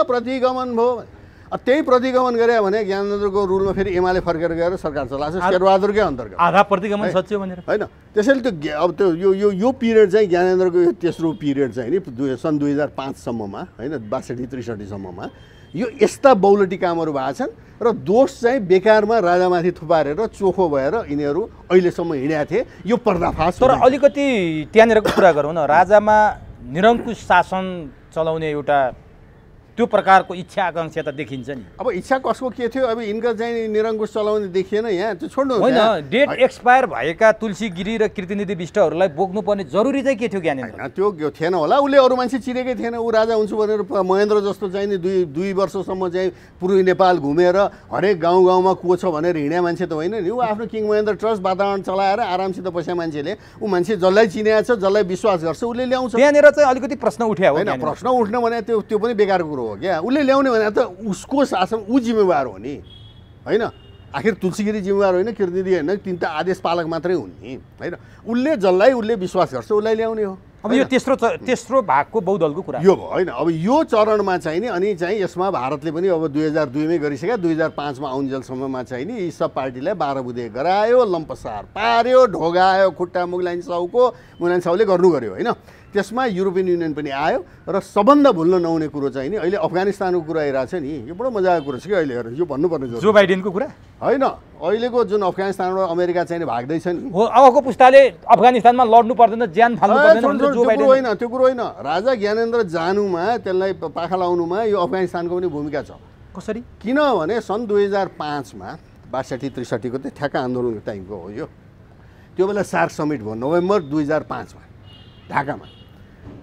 S2: प्रतिगमन भयो। त्यही प्रतिगमन गरे भने ज्ञानेन्द्रको रुलमा फेरि एमाले फर्केर गएर सरकार चलाएको छ शेरबहादुरकै अन्तर्गत।
S1: आधा प्रतिगमन सच्यो भनेर
S2: होइन। त्यसैले त्यो अब त्यो यो पिरियड चाहिँ ज्ञानेन्द्रको यो तेस्रो पिरियड चाहिँ नि सन् 2005 सम्ममा होइन, 62-63 सम्ममा यो यस्ता बहुलटी कामहरू भएको छन् र दोष चाहिँ बेकारमा राजामाथि थुपारेर चोखो भएर यिनीहरू अहिलेसम्म हिँडेका थिए। यो पर्दाफास।
S1: तर अलिकति त्यहाँनिरको कुरा गरौँ न, राजामा निरङ्कुश शासन चलाउने एउटा त्यो प्रकारको इच्छा आकाङ्क्षा त देखिन्छ नि।
S2: अब इच्छा कसको के थियो, अब यिनका चाहिँ निरङ्कुश चलाउने देखिएन यहाँ, त्यो छोड्नु
S1: होइन। डेट एक्सपायर भएका तुलसी गिरी र कृतिनिधि विष्टहरूलाई बोक्नुपर्ने जरुरी चाहिँ के थियो ज्ञानेन्द्र?
S2: त्यो थिएन होला, उसले अरू मान्छे चिनेकै थिएन। ऊ राजा हुन्छु भनेर महेन्द्र जस्तो चाहिँ नि दुई वर्षसम्म चाहिँ पूर्वी नेपाल घुमेर हरेक गाउँ गाउँमा को छ भनेर हिँड्या मान्छे त होइन नि। ऊ आफ्नो किङ महेन्द्र ट्रस्ट वातावरण चलाएर आरामसित बस्या मान्छेले ऊ मान्छे जसलाई चिनेको छ, जसलाई विश्वास गर्छ उसले ल्याउँछ।
S1: त्यहाँनिर चाहिँ अलिकति प्रश्न उठ्या हो
S2: होइन। प्रश्न उठ्न भने त्यो पनि बेकारको कुरो हो क्या। उसले ल्याउने भने त उसको शासन ऊ जिम्मेवार हो नि होइन। आखिर तुलसीगिरी जिम्मेवार होइन, कृतिनिधि होइन, तिनवटा आदेश पालक मात्रै हुन् नि होइन। उसले विश्वास गर्छ उसलाई ल्याउने हो।
S1: अब यो तेस्रो भागको बहुदलको कुरा
S2: यो भयो होइन। अब यो चरणमा चाहिँ नि अनि चाहिँ यसमा भारतले पनि अब 2002मै गरिसक्यो, 2005मा आउन्जेलसम्ममा चाहिँ नि यी सब पार्टीलाई 12 बुधे गरायो, लम्पसार पार्यो, ढोगायो, खुट्टा मुगलाइन साउले गर्नु गर्यो होइन। त्यसमा युरोपियन युनियन पनि आयो र सबभन्दा भुल्न नहुने कुरो चाहिँ नि अहिले अफगानिस्तानको कुरा आइरहेको छ नि। यो बडो मजाको कुरो छ कि अहिले हेर्नु, यो भन्नुपर्ने
S1: जो बाइडेनको कुरा
S2: होइन। अहिलेको जुन अफगानिस्तानबाट अमेरिका चाहिँ भाग्दैछ नि,
S1: हो अबको पुस्ताले अफगानिस्तानमा लड्नु पर्दैन, ज्यान फाल्नु पर्दैन।
S2: त्यो कुरो होइन। राजा ज्ञानेन्द्र जानुमा त्यसलाई पाखा लाउनुमा यो अफगानिस्तानको पनि भूमिका छ।
S1: कसरी?
S2: किनभने सन् 2005मा 62-63 को चाहिँ ठ्याक्क आन्दोलनको टाइमको हो यो। त्यो बेला सार्क समिट भयो नोभेम्बर 2005मा ढाकामा।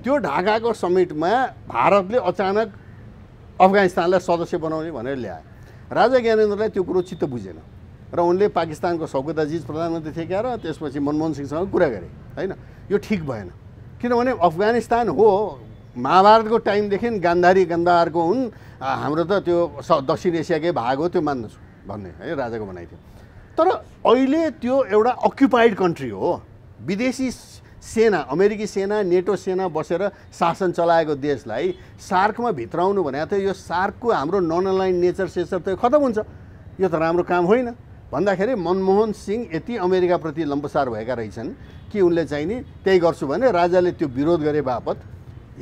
S2: त्यो ढाकाको समिटमा भारतले अचानक अफगानिस्तानलाई सदस्य बनाउने भनेर ल्यायो। राजा ज्ञानेन्द्रलाई त्यो कुरो चित्त बुझेन र उनले पाकिस्तानको शौकत अजीज प्रधानमन्त्री थिए क्या, र त्यसपछि मनमोहन सिंहसँग कुरा गरे होइन। यो ठिक भएन किनभने अफगानिस्तान हो महाभारतको टाइमदेखि गान्धारको हुन्, हाम्रो त त्यो दक्षिण एसियाकै भाग हो, त्यो मान्दछु भन्ने है राजाको भनाइ थियो। तर अहिले त्यो एउटा अक्युपाइड कन्ट्री हो। विदेशी सेना, अमेरिकी सेना, नेटो सेना बसेर शासन चलाएको देशलाई सार्कमा भित्राउनु भने त यो सार्कको हाम्रो नन अलाइन नेचर सेचर त खतम हुन्छ। यो त राम्रो काम होइन भन्दाखेरि मनमोहन सिंह यति अमेरिकाप्रति लम्पसार भएका रहेछन् कि उनले चाहिँ नि त्यही गर्छु भने राजाले त्यो विरोध गरे बापत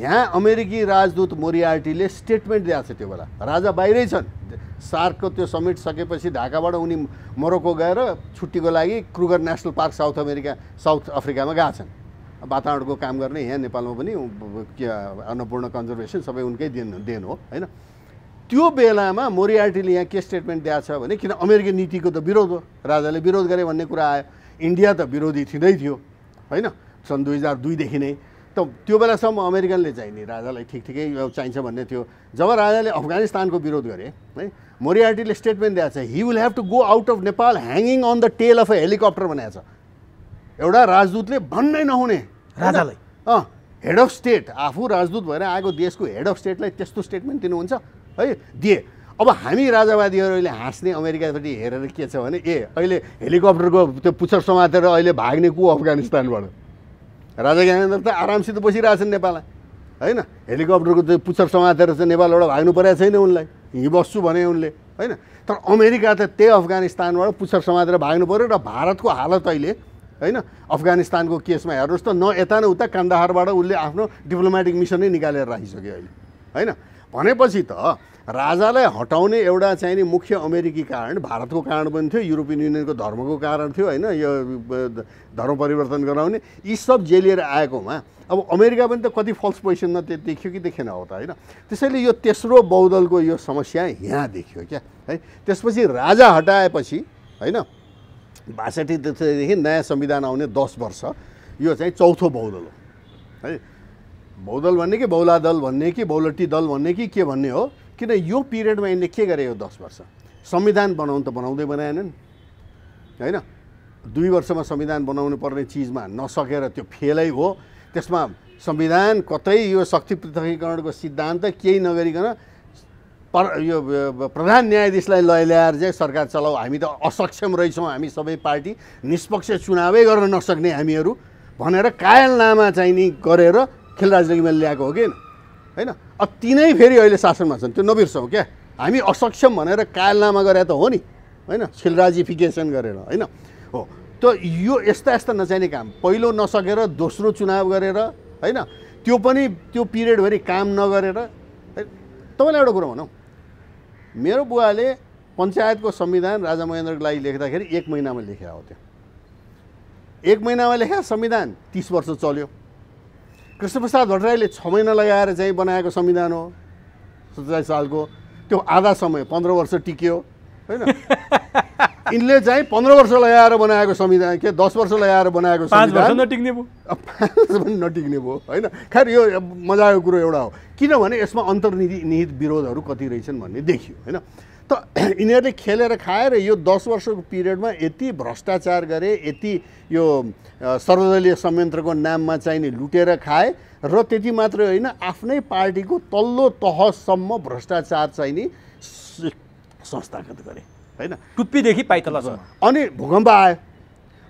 S2: यहाँ अमेरिकी राजदूत मोरियार्टीले स्टेटमेन्ट दिएको छ। त्यो बेला राजा बाहिरै छन्। सार्कको त्यो समिट सकेपछि ढाकाबाट उनी मोरोक्को गएर छुट्टीको लागि क्रुगर नेसनल पार्क साउथ अफ्रिकामा गएका छन्। वातावरणको काम गर्ने यहाँ नेपालमा पनि के अन्नपूर्ण कन्जर्भेसन सबै उनकै देन हो होइन। त्यो बेलामा मोरियार्टीले यहाँ के स्टेटमेन्ट दिएको छ भने किन अमेरिकी नीतिको त विरोध हो, राजाले विरोध गरे भन्ने कुरा आयो। इन्डिया त विरोधी थिँदै थियो होइन सन् 2002देखि नै। त त्यो बेलासम्म अमेरिकनले चाहिँ नि राजालाई ठिकै चाहिन्छ भन्ने थियो। जब राजाले अफगानिस्तानको विरोध गरे है, मोरियार्टीले स्टेटमेन्ट दिएको छ, he will have to go out of Nepal hanging on the tail of a helicopter भनेको छ। एउटा राजदूतले भन्नै नहुने
S1: राजालाई
S2: हेड अफ स्टेट, आफू राजदूत भएर आएको देशको हेड अफ स्टेटलाई त्यस्तो स्टेटमेन्ट दिनुहुन्छ है, दिए। अब हामी राजावादीहरूले हाँस्ने अमेरिकापट्टि हेरेर के छ भने अहिले हेलिकप्टरको त्यो पुच्छर समातेर अहिले भाग्ने को अफगानिस्तानबाट। राजा ज्ञानेन्द्र त आरामसित बसिरहेछन् नेपालमा होइन, हेलिकप्टरको त्यो पुच्छर समातेर चाहिँ नेपालबाट भाग्नु परेको छैन उनलाई, यहीँ बस्छु भने उनले होइन। तर अमेरिका त त्यही अफगानिस्तानबाट पुच्छर समातेर भाग्नु पऱ्यो। र भारतको हालत अहिले होइन अफगानिस्तानको केसमा हेर्नुहोस् त, न यता न उता कान्दाहारबाट उसले आफ्नो डिप्लोमेटिक मिसनै निकालेर राखिसक्यो अहिले होइन। भनेपछि त राजालाई हटाउने एउटा चाहिँ नि मुख्य अमेरिकी कारण भारतको कारण पनि थियो, युरोपियन युनियनको धर्मको कारण थियो होइन, यो धर्म परिवर्तन गराउने, यी सब जेलिएर आएकोमा अब अमेरिका पनि त कति फल्स पोजिसनमा देखियो कि देखेन हो त होइन। त्यसैले यो तेस्रो बहुदलको यो समस्या यहाँ देखियो क्या है। त्यसपछि राजा हटाएपछि होइन 62देखि नयाँ संविधान आउने 10 वर्ष यो चाहिँ चौथो बहुदल हो है। बहुदल भन्ने कि बहुलादल भन्ने कि बहुलट्टी दल भन्ने कि के भन्ने हो, किन यो पिरियडमा यिनले के गरे यो 10 वर्ष? संविधान बनाउनु त बनाउँदै बनाएनन् होइन। 2 वर्षमा संविधान बनाउनु पर्ने चिजमा नसकेर त्यो फेलै हो। त्यसमा संविधान कतै यो शक्ति पृथकीकरणको सिद्धान्त केही नगरिकन यो प्रधान न्यायाधीशलाई ल्याएर चाहिँ सरकार चलाऊ, हामी त असक्षम रहेछौँ, हामी सबै पार्टी निष्पक्ष चुनावै गर्न नसक्ने हामीहरू भनेर कायलनामा चाहिँ नि गरेर खिलराज रेग्मीले ल्याएको हो कि होइन। अब तिनै फेरि अहिले शासनमा छन्, त्यो नबिर्सौँ क्या। हामी असक्षम भनेर कायलनामा गरे त हो नि होइन, खिलराजिफिकेसन गरेर होइन हो। त यो यस्ता यस्ता नचाहिने काम पहिलो नसकेर दोस्रो चुनाव गरेर होइन, त्यो पनि त्यो पिरियडभरि काम नगरेर। तपाईँलाई एउटा कुरो भनौँ, मेरो बुवाले पञ्चायतको संविधान राजा महेन्द्रको लागि लेख्दाखेरि 1 महिनामा लेखेको हो। त्यो 1 महिनामा लेखा संविधान 30 वर्ष चल्यो। कृष्णप्रसाद भट्टराईले 6 महिना लगाएर चाहिँ बनाएको संविधान हो 27 सालको, त्यो आधा समय 15 वर्ष टिक्यो होइन। यिनले चाहिँ 15 वर्ष लगाएर बनाएको संविधान के 10 वर्ष लगाएर बनाएको संविधान
S1: 5 वर्ष नटिक्ने भयो,
S2: 5 वर्ष पनि नटिक्ने भयो होइन। खैर यो मजाको कुरो एउटा हो, किनभने यसमा अन्तर्निहित विरोधहरू कति रहेछन् भन्ने देखियो होइन। त यिनीहरूले खेलेर खाएर यो 10 वर्षको पिरियडमा यति भ्रष्टाचार गरे, यति यो सर्वदलीय संयन्त्रको नाममा चाहिँ नि लुटेर खाए, र त्यति मात्रै होइन आफ्नै पार्टीको तल्लो तहसम्म भ्रष्टाचार चाहिँ नि संस्थागत गरे होइन,
S1: टुप्पीदेखि पाइतलासम्म।
S2: अनि भूकम्प आयो,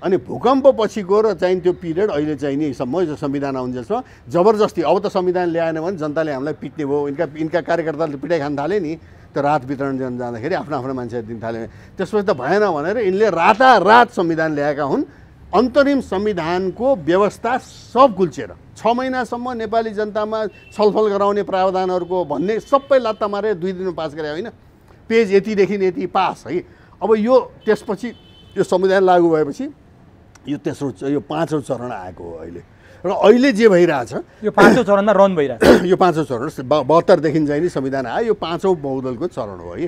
S2: अनि भूकम्प पछिको र चाहिँ त्यो पिरियड अहिले चाहिँ नि सम्म संविधान आउन्जेलसम्म जबरजस्ती अब त संविधान ल्याएन भने जनताले हामीलाई पिट्ने भयो। यिनका कार्यकर्ताले पिटाइ खान थाले नि, त्यो रात वितरण जाँदाखेरि आफ्नो मान्छे दिन थाले। त्यसपछि त भएन भनेर यिनले रातारात संविधान ल्याएका हुन्। अन्तरिम संविधानको व्यवस्था सब गुल्चेर 6 महिनासम्म नेपाली जनतामा छलफल गराउने प्रावधानहरूको भन्ने सबै लात्ता मारेर 2 दिनमा पास गरे होइन। पेज यतिदेखि यति पास है। अब यो त्यसपछि यो संविधान लागू भएपछि यो तेस्रो यो 5औँ चरण आएको हो अहिले, र अहिले जे भइरहेछ
S1: यो 5औँ चरणमा रन भइरहेछ।
S2: यो 5औँ चरण 72 देखि चाहिँ नि संविधान आयो, यो 5औँ बहुदलको चरण हो है।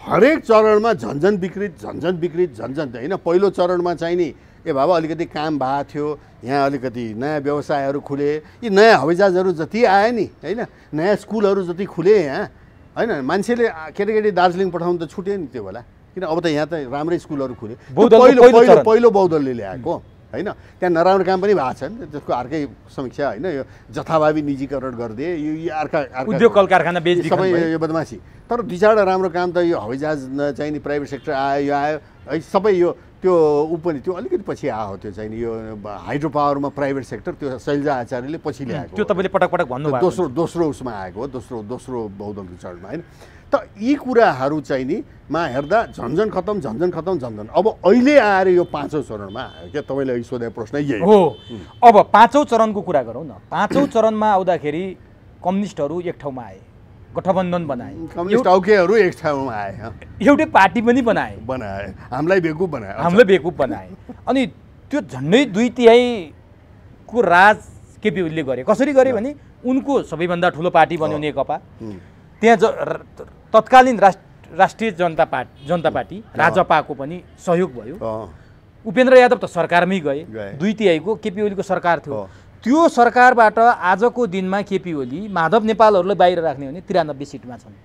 S2: हरेक चरणमा झन्झन विकृत होइन। पहिलो चरणमा चाहिँ नि बाबा अलिकति काम भएको थियो, यहाँ अलिकति नयाँ व्यवसायहरू खुले, यी नयाँ हवाईजहाजहरू जति आए नि होइन, नयाँ स्कुलहरू जति खुले यहाँ होइन, मान्छेले केटाकेटी दार्जिलिङ पठाउनु त छुट्यो नि त्यो बेला, किन अब त यहाँ त राम्रै स्कुलहरू खुले। पहिलो बहुदलले ल्याएको होइन। त्यहाँ नराम्रो काम पनि भएको छ नि, त्यसको अर्कै समीक्षा होइन। यो जथाभावी निजीकरण गरिदिए, यो अर्का
S1: उद्योग कल कारखाना बेच
S2: सबै यो बदमासी। तर 2-4वटा राम्रो काम त यो हवाईजहाज चाहिँ नि प्राइभेट सेक्टर आयो, यो आयो है सबै। यो त्यो ऊ पनि त्यो अलिकति पछि आयो, त्यो चाहिँ नि यो हाइड्रो पावरमा प्राइभेट सेक्टर, त्यो शैलजा आचार्यले पछि ल्याएको,
S1: त्यो तपाईँले पटक भन्नुभयो।
S2: दोस्रो उसमा आएको हो, दोस्रो बहुदलको चरणमा होइन। त यी कुराहरू चाहिँ नि मा हेर्दा झन्झन खतम। अब अहिले आएर यो 5औँ चरणमा आयो क्या। तपाईँले अघि सोधेको प्रश्न यही
S1: हो। अब 5औँ चरणको कुरा गरौँ न। 5औँ चरणमा आउँदाखेरि कम्युनिस्टहरू एक ठाउँमा आए, गठबन्धन बनाए,
S2: कम्युनिस्ट औकेहरू एक ठाउँमा आए,
S1: एउटै पार्टी पनि बनाए,
S2: हामीलाई
S1: बेकुफ बनाए। अनि त्यो झन्डै 2/3 राज केपी ओलीले गरे। कसरी गरे भने उनको सबैभन्दा ठुलो पार्टी बन्यो नेकपा, त्यहाँ तत्कालीन राष्ट्रिय जनता पार्टी राजपाको पनि सहयोग भयो। उपेन्द्र यादव त सरकारमै गए, 2/3 केपी ओलीको सरकार थियो। त्यो सरकारबाट आजको दिनमा केपी ओली माधव नेपालहरूलाई बाहिर राख्ने भने 93 सिटमा छन्।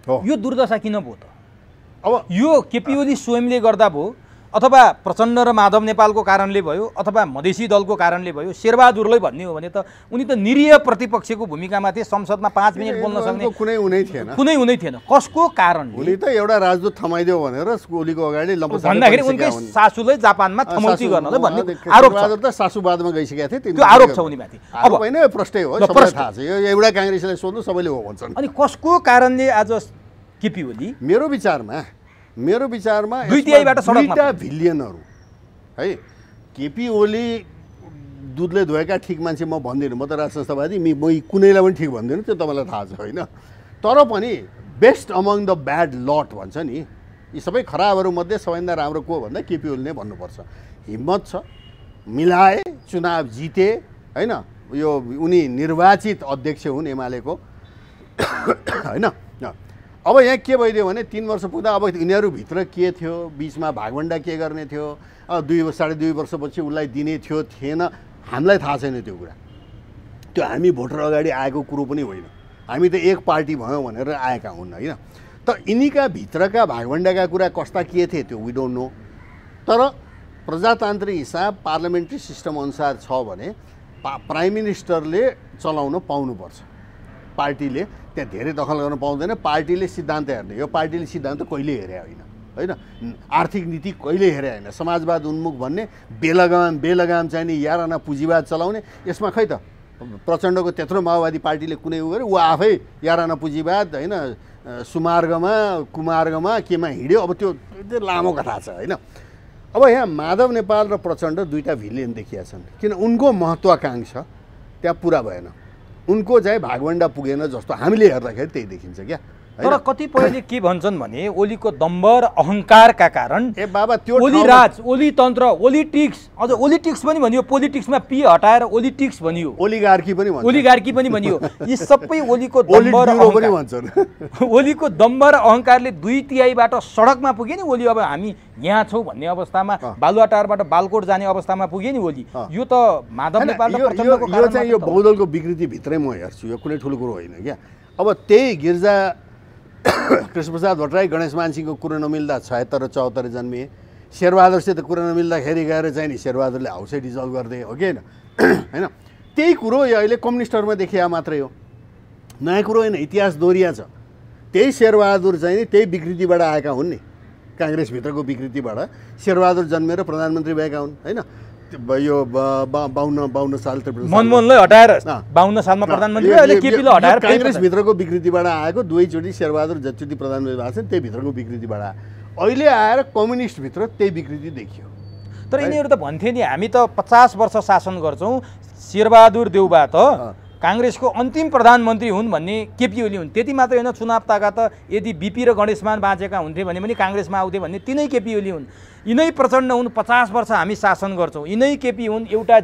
S1: यो दुर्दशा किन भयो त? अब यो केपी ओली स्वयंले गर्दा भयो अथवा प्रचण्ड र माधव नेपालको कारणले भयो अथवा मधेसी दलको कारणले भयो? शेरबहादुरलाई भन्ने हो भने त उनी त निरीह प्रतिपक्षको भूमिकामा थिए, संसदमा 5 मिनट बोल्न सक्ने
S2: कुनै हुनै थिएन। कसको
S1: कारण?
S2: उनी त एउटा राजदूत थमाइदियो भनेर ओलीको अगाडि
S1: भन्दाखेरि उनकै सासूलाई जापानमा थमौती गर्नलाई भन्ने आरोप छ।
S2: त सासूवादमा गइसकेका थिए,
S1: त्यो आरोप छ उनीमाथि।
S2: अब होइन प्रष्टै हो, सबैलाई थाहा छ। यो एउटा काङ्ग्रेसलाई सोध्नु सबैले हो भन्छन्।
S1: अनि कसको कारणले आज केपी ओली
S2: मेरो विचारमा
S1: दुईटा
S2: भिलियनहरू है केपी ओली दुधले धोएका ठिक मान्छे म भन्दिनँ, म त राजसंस्थावादी, म कुनैलाई पनि ठिक भन्दिनँ, त्यो तपाईँलाई थाहा छ होइन। तर पनि best among the bad lot भन्छ नि, यी सबै खराबहरूमध्ये सबैभन्दा राम्रो को भन्दा केपी ओली नै भन्नुपर्छ। हिम्मत छ, मिलाए, चुनाव जिते होइन, यो उनी निर्वाचित अध्यक्ष हुन् एमालेको होइन। अब यहाँ के भइदियो भने 3 वर्ष पुग्दा अब यिनीहरूभित्र के थियो, बिचमा भागभण्डा के गर्ने थियो, 2.5 वर्षपछि उसलाई दिने थियो थिएन, हामीलाई थाहा छैन त्यो कुरा। त्यो हामी भोटर अगाडि आएको कुरो पनि होइन, हामी त एक पार्टी भयौँ भनेर आएका हुन् होइन। त यिनीका भित्रका भागभण्डाका कुरा कस्ता के थिए त्यो वी डोन्ट नो। तर प्रजातान्त्रिक हिसाब पार्लियामेन्ट्री सिस्टम अनुसार छ भने प्राइम मिनिस्टरले चलाउन पाउनुपर्छ, पार्टीले त्यहाँ धेरै दखल गर्न पाउँदैन। पार्टीले सिद्धान्त हेर्ने, यो पार्टीले सिद्धान्त कहिले हेरे होइन, आर्थिक नीति कहिले हेरे होइन, समाजवाद उन्मुख भन्ने बेलगाम चाहिँ नि याराना पुँजीवाद चलाउने, यसमा खै त प्रचण्डको त्यत्रो माओवादी पार्टीले कुनै उ गर्यो, ऊ आफै याराना पुँजीवाद होइन कुमार्गमा केमा हिँड्यो। अब त्यो लामो कथा छ होइन। अब यहाँ माधव नेपाल र प्रचण्ड दुईटा भिलियन देखिया छन्, किन उनको महत्त्वाकांक्षा त्यहाँ पुरा भएन, उनको चाहिँ भागभण्डा पुगेन जस्तो हामीले हेर्दाखेरि त्यही देखिन्छ क्या।
S1: तर कतिपयले के भन्छन् भने ओलीको दम्भ र अहङ्कारका कारण
S2: बाबा त्यो
S1: ओली राज, ओली तन्त्र, ओलिटिक्स, अझ ओलिटिक्स पनि भनियो, पोलिटिक्समा पी हटाएर ओलिटिक्स भनियो,
S2: ओलिगार्की
S1: पनि भनियो। यी सबै ओलीको दम्भ र अहङ्कार, ओलीको दम्भ र अहङ्कारले 2/3 सडकमा पुगे नि ओली। अब हामी यहाँ छौँ भन्ने अवस्थामा, बालुवाटारबाट बालकोट जाने अवस्थामा पुगे नि ओली। यो त माधव नेपाल र प्रचण्डको
S2: यो चाहिँ यो बहुदलको विकृतिभित्रै म हेर्छु, यो कुनै ठुलो कुरो होइन क्या। अब त्यही गिर्जा कृष्णप्रसाद भट्टराई गणेश मानसिंहको कुरो नमिल्दा 76 र 74 जन्मिए, शेरबहादुरसित कुरो नमिल्दाखेरि गएर चाहिँ नि शेरबहादुरले हाउसै डिजल्भ गरिदिए हो कि होइन। त्यही कुरो यो अहिले कम्युनिस्टहरूमा देखिया मात्रै हो, नयाँ कुरो होइन, इतिहास दोहोरिया छ। त्यही शेरबहादुर चाहिँ नि त्यही विकृतिबाट आएका हुन् नि, काङ्ग्रेसभित्रको विकृतिबाट शेरबहादुर जन्मेर प्रधानमन्त्री भएका हुन् होइन। यो 52 साल
S1: मनमोहनलाई हटाएर 52 सालमा प्रधानमन्त्री, अहिले केपीलाई हटाएर
S2: काङ्ग्रेसभित्रको विकृतिबाट आएको, दुवैचोटि शेरबहादुर जतिचोटि प्रधानमन्त्री भएको छ त्यही भित्रको विकृतिबाट आयो। अहिले आएर कम्युनिस्टभित्र त्यही विकृति देखियो।
S1: तर यिनीहरू त भन्थे नि हामी त 50 वर्ष शासन गर्छौँ, शेरबहादुर देउबा त काङ्ग्रेसको अन्तिम प्रधानमन्त्री हुन् भन्ने केपी ओली हुन्। त्यति मात्रै होइन, चुनाव ताका त यदि बिपी र गणेशमान बाँचेका हुन्थे भने पनि काङ्ग्रेसमा आउँथे भन्ने तिनै केपी ओली हुन्। यिनै प्रचण्ड हुन्, 50 वर्ष हामी शासन गर्छौँ, यिनै केपी हुन्, एउटा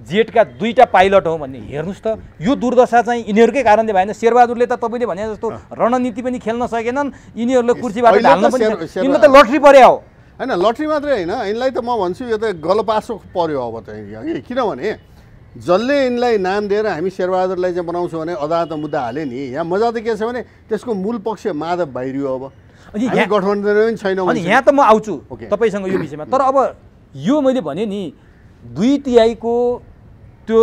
S1: जेटका 2टा पाइलट हो भन्ने। हेर्नुहोस् त यो दुर्दशा चाहिँ यिनीहरूकै कारणले भएन। शेरबहादुरले त तपाईँले भने जस्तो रणनीति पनि खेल्न सकेनन्, यिनीहरूले कुर्सीबाट ढाल्न पनि, यिनीहरू त लट्री पर्या हो
S2: होइन। लट्री मात्रै होइन, यिनलाई त म भन्छु यो त गलपासो पर्यो अब चाहिँ, किनभने जसले यिनलाई नाम दिएर हामी शेरबहादुरलाई चाहिँ बनाउँछौँ भने अदालतमा मुद्दा हाल्यो नि। यहाँ मजा त के छ भने त्यसको मूल पक्ष माधव बाहिरियो। अब हामी गठबन्धन पनि छैन।
S1: अनि यहाँ त म आउँछु तपाईँसँग यो विषयमा। तर अब यो मैले भने नि 2/3 त्यो